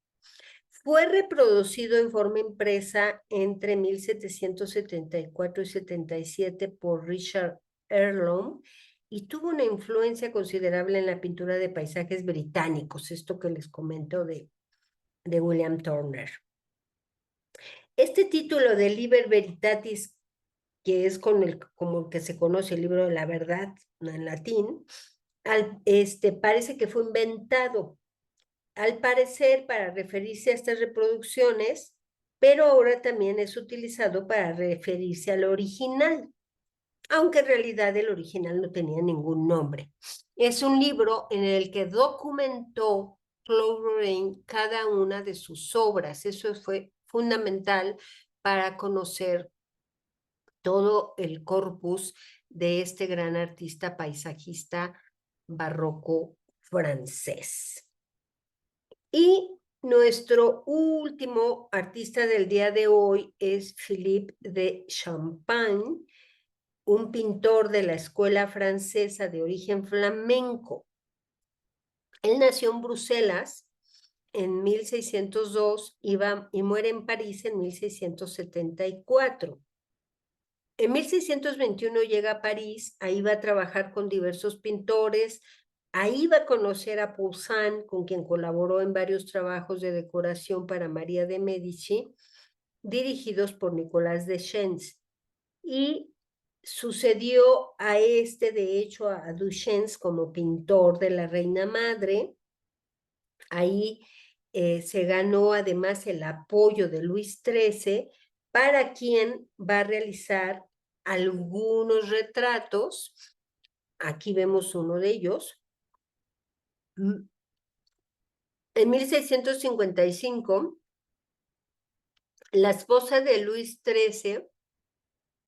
Fue reproducido en forma impresa entre 1774 y 77 por Richard Earlom y tuvo una influencia considerable en la pintura de paisajes británicos, esto que les comento de William Turner. Este título de Liber Veritatis, que es como el que se conoce el libro de la verdad en latín, parece que fue inventado al parecer para referirse a estas reproducciones, pero ahora también es utilizado para referirse al original, aunque en realidad el original no tenía ningún nombre. Es un libro en el que documentó Claude Lorrain cada una de sus obras. Eso fue fundamental para conocer todo el corpus de este gran artista paisajista barroco francés. Y nuestro último artista del día de hoy es Philippe de Champagne, un pintor de la escuela francesa de origen flamenco. Él nació en Bruselas en 1602 y muere en París en 1674. En 1621 llega a París, ahí va a trabajar con diversos pintores, ahí va a conocer a Poussin, con quien colaboró en varios trabajos de decoración para María de Medici, dirigidos por Nicolas de Chens. Y sucedió a de hecho, a Duchens como pintor de la Reina Madre. Ahí se ganó además el apoyo de Luis XIII, para quien va a realizar algunos retratos. Aquí vemos uno de ellos. En 1655, la esposa de Luis XIII,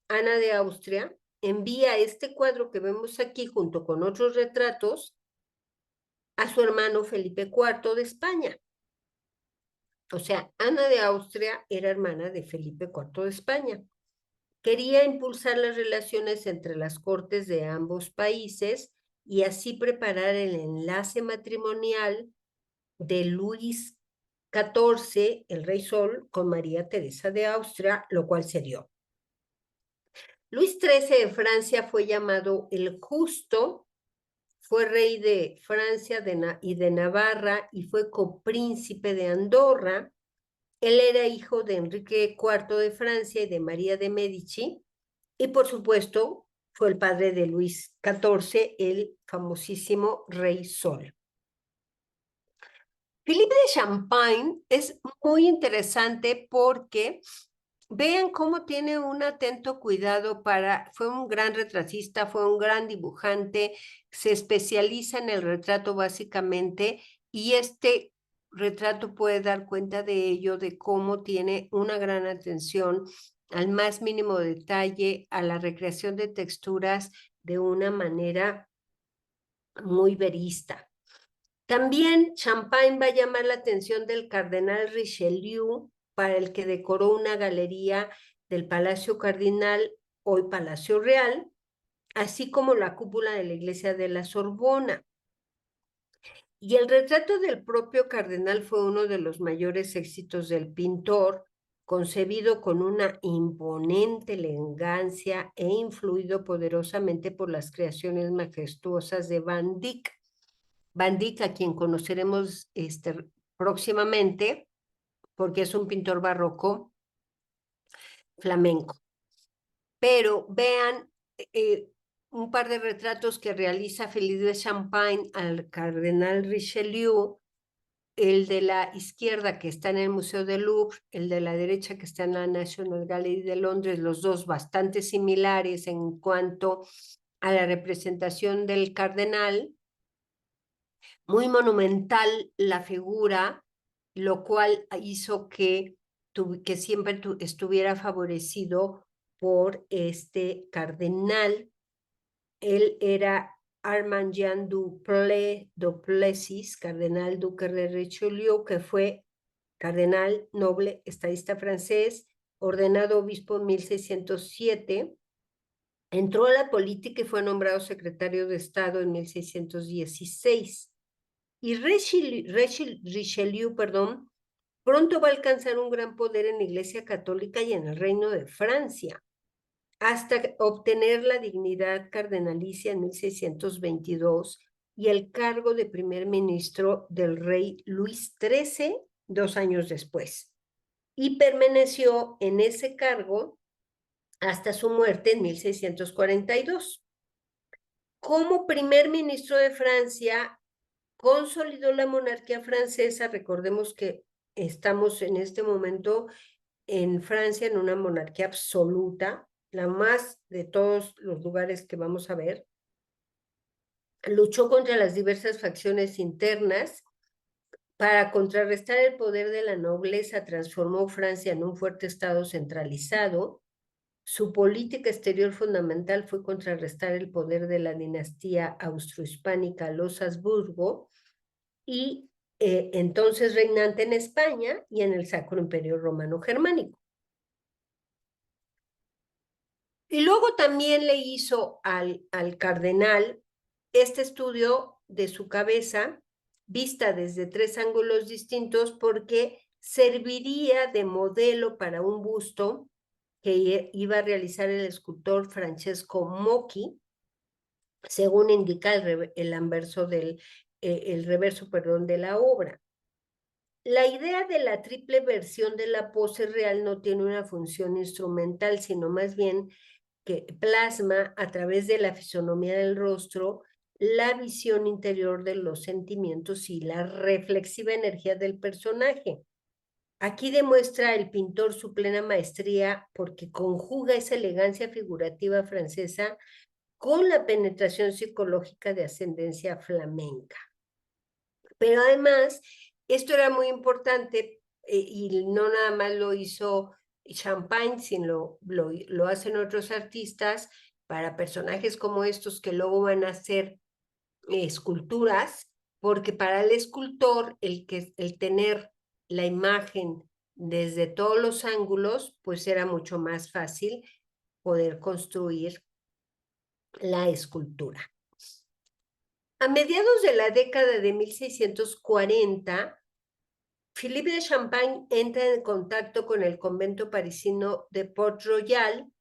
Ana de Austria, envía este cuadro que vemos aquí junto con otros retratos a su hermano Felipe IV de España. O sea, Ana de Austria era hermana de Felipe IV de España. Quería impulsar las relaciones entre las cortes de ambos países y así preparar el enlace matrimonial de Luis XIV, el rey Sol, con María Teresa de Austria, lo cual se dio. Luis XIII de Francia fue llamado el Justo, fue rey de Francia y de Navarra y fue copríncipe de Andorra. Él era hijo de Enrique IV de Francia y de María de Medici, y por supuesto fue el padre de Luis XIV, el famosísimo Rey Sol. Philippe de Champagne es muy interesante porque vean cómo tiene un atento cuidado fue un gran retratista, fue un gran dibujante, se especializa en el retrato básicamente, y este retrato puede dar cuenta de ello, de cómo tiene una gran atención al más mínimo detalle, a la recreación de texturas de una manera muy verista. También Champagne va a llamar la atención del cardenal Richelieu, para el que decoró una galería del Palacio Cardinal, hoy Palacio Real, así como la cúpula de la iglesia de la Sorbona. Y el retrato del propio cardenal fue uno de los mayores éxitos del pintor, concebido con una imponente elegancia e influido poderosamente por las creaciones majestuosas de Van Dyck. Van Dyck, a quien conoceremos próximamente, porque es un pintor barroco flamenco. Pero vean un par de retratos que realiza Philippe de Champagne al cardenal Richelieu, el de la izquierda que está en el Museo del Louvre, el de la derecha que está en la National Gallery de Londres, los dos bastante similares en cuanto a la representación del cardenal, muy monumental la figura, lo cual hizo que siempre estuviera favorecido por este cardenal. Él era Armand Jean du Plessis, cardenal duque de Richelieu, que fue cardenal noble estadista francés, ordenado obispo en 1607. Entró a la política y fue nombrado secretario de Estado en 1616. Y Richelieu, pronto va a alcanzar un gran poder en la Iglesia Católica y en el Reino de Francia, hasta obtener la dignidad cardenalicia en 1622 y el cargo de primer ministro del rey Luis XIII 2 años después. Y permaneció en ese cargo hasta su muerte en 1642. Como primer ministro de Francia, consolidó la monarquía francesa. Recordemos que estamos en este momento en Francia en una monarquía absoluta, la más de todos los lugares que vamos a ver. Luchó contra las diversas facciones internas. Para contrarrestar el poder de la nobleza, transformó Francia en un fuerte estado centralizado. Su política exterior fundamental fue contrarrestar el poder de la dinastía austrohispánica, los Habsburgo, y entonces reinante en España y en el Sacro Imperio Romano Germánico. Y luego también le hizo al cardenal este estudio de su cabeza, vista desde 3 ángulos distintos, porque serviría de modelo para un busto que iba a realizar el escultor Francesco Mocchi, según indica el reverso de la obra. La idea de la triple versión de la pose real no tiene una función instrumental, sino más bien que plasma a través de la fisonomía del rostro la visión interior de los sentimientos y la reflexiva energía del personaje. Aquí demuestra el pintor su plena maestría porque conjuga esa elegancia figurativa francesa con la penetración psicológica de ascendencia flamenca. Pero además, esto era muy importante y no nada más lo hizo Champagne, sino lo hacen otros artistas para personajes como estos que luego van a hacer esculturas, porque para el escultor el tener la imagen desde todos los ángulos, pues era mucho más fácil poder construir la escultura. A mediados de la década de 1640, Philippe de Champagne entra en contacto con el convento parisino de Port-Royal,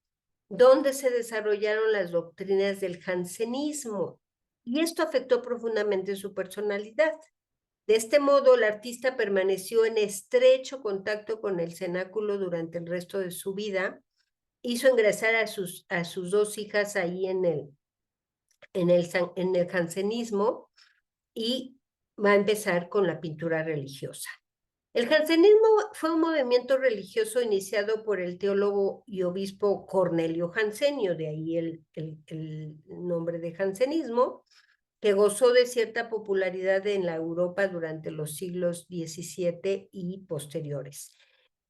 donde se desarrollaron las doctrinas del jansenismo, y esto afectó profundamente su personalidad. De este modo, el artista permaneció en estrecho contacto con el cenáculo durante el resto de su vida. Hizo ingresar a sus dos hijas ahí en el jansenismo, y va a empezar con la pintura religiosa. El jansenismo fue un movimiento religioso iniciado por el teólogo y obispo Cornelio Jansenio, de ahí el nombre de jansenismo, que gozó de cierta popularidad en la Europa durante los siglos XVII y posteriores.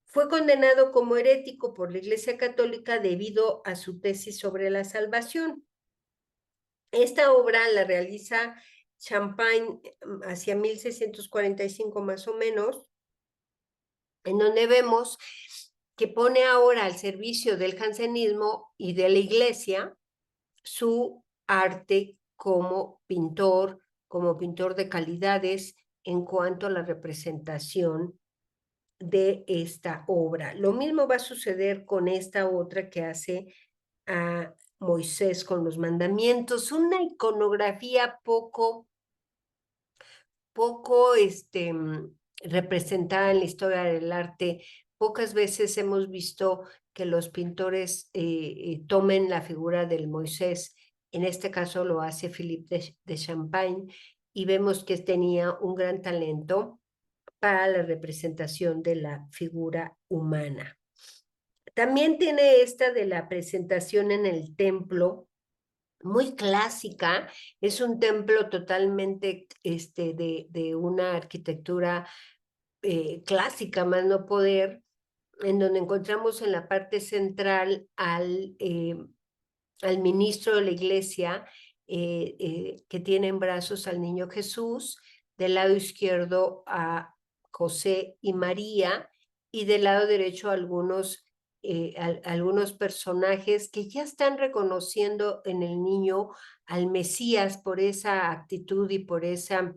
Fue condenado como herético por la Iglesia Católica debido a su tesis sobre la salvación. Esta obra la realiza Champagne hacia 1645 más o menos, en donde vemos que pone ahora al servicio del jansenismo y de la Iglesia su arte como pintor de calidades en cuanto a la representación de esta obra. Lo mismo va a suceder con esta otra que hace a Moisés con los mandamientos, una iconografía poco representada en la historia del arte. Pocas veces hemos visto que los pintores tomen la figura del Moisés. En este caso lo hace Philippe de Champagne, y vemos que tenía un gran talento para la representación de la figura humana. También tiene esta de la presentación en el templo, muy clásica. Es un templo totalmente de una arquitectura clásica, más no poder, en donde encontramos en la parte central al ministro de la iglesia, que tiene en brazos al niño Jesús, del lado izquierdo a José y María, y del lado derecho algunos personajes que ya están reconociendo en el niño al Mesías por esa actitud y por esa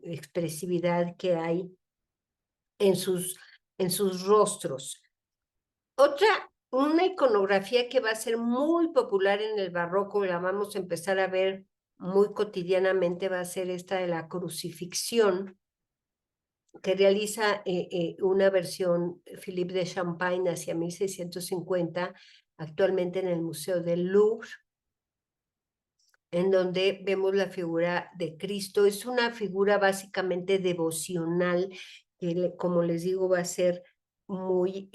expresividad que hay en sus rostros. Una iconografía que va a ser muy popular en el barroco, la vamos a empezar a ver muy cotidianamente, va a ser esta de la crucifixión, que realiza una versión Philippe de Champagne hacia 1650, actualmente en el Museo del Louvre, en donde vemos la figura de Cristo. Es una figura básicamente devocional, que, como les digo, va a ser muy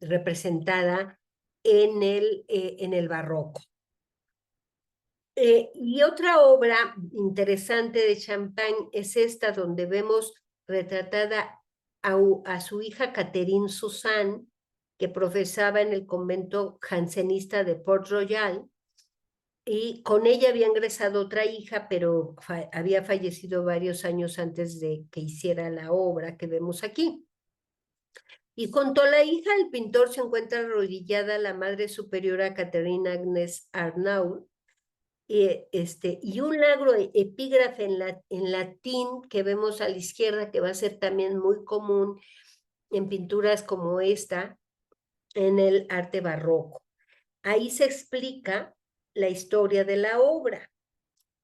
representada en el barroco. Y otra obra interesante de Champagne es esta, donde vemos retratada a su hija Catherine Suzanne, que profesaba en el convento jansenista de Port-Royal, y con ella había ingresado otra hija, pero había fallecido varios años antes de que hiciera la obra que vemos aquí. Y junto a la hija del pintor se encuentra arrodillada la Madre Superiora Catherine Agnes Arnaud, y un largo epígrafe en latín que vemos a la izquierda, que va a ser también muy común en pinturas como esta en el arte barroco. Ahí se explica la historia de la obra.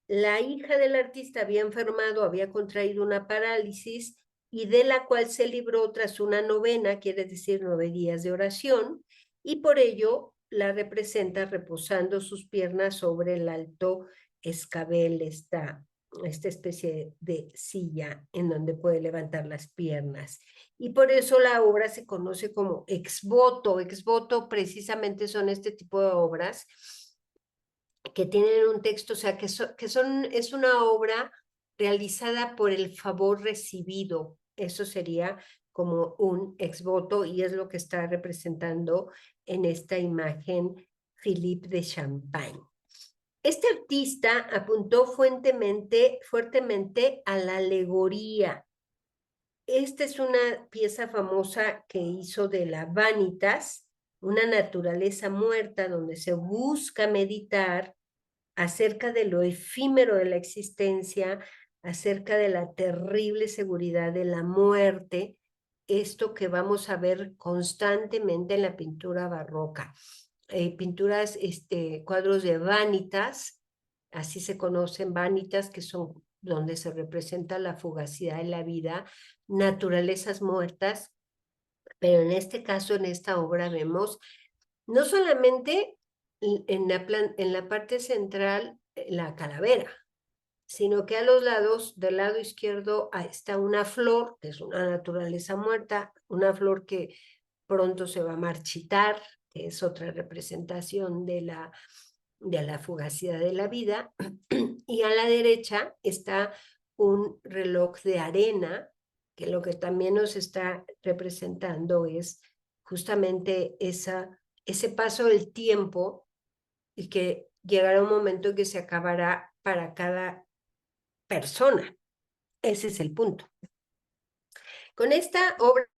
La hija del artista había enfermado, había contraído una parálisis, y de la cual se libró tras una novena, quiere decir 9 días de oración, y por ello la representa reposando sus piernas sobre el alto escabel, esta especie de silla en donde puede levantar las piernas. Y por eso la obra se conoce como ex voto. Ex voto precisamente son este tipo de obras que tienen un texto, o sea, es una obra realizada por el favor recibido. Eso sería como un ex voto, y es lo que está representando en esta imagen Philippe de Champagne. Este artista apuntó fuertemente a la alegoría. Esta es una pieza famosa que hizo de la Vanitas, una naturaleza muerta, donde se busca meditar acerca de lo efímero de la existencia, acerca de la terrible seguridad de la muerte, esto que vamos a ver constantemente en la pintura barroca. Pinturas, cuadros de vanitas, así se conocen vanitas, que son donde se representa la fugacidad de la vida, naturalezas muertas, pero en este caso, en esta obra, vemos no solamente en la parte central la calavera, sino que a los lados, del lado izquierdo, está una flor, que es una naturaleza muerta, una flor que pronto se va a marchitar, que es otra representación de la fugacidad de la vida, y a la derecha está un reloj de arena, que lo que también nos está representando es justamente ese paso del tiempo y que llegará un momento en que se acabará para cada persona. Ese es el punto. Con esta obra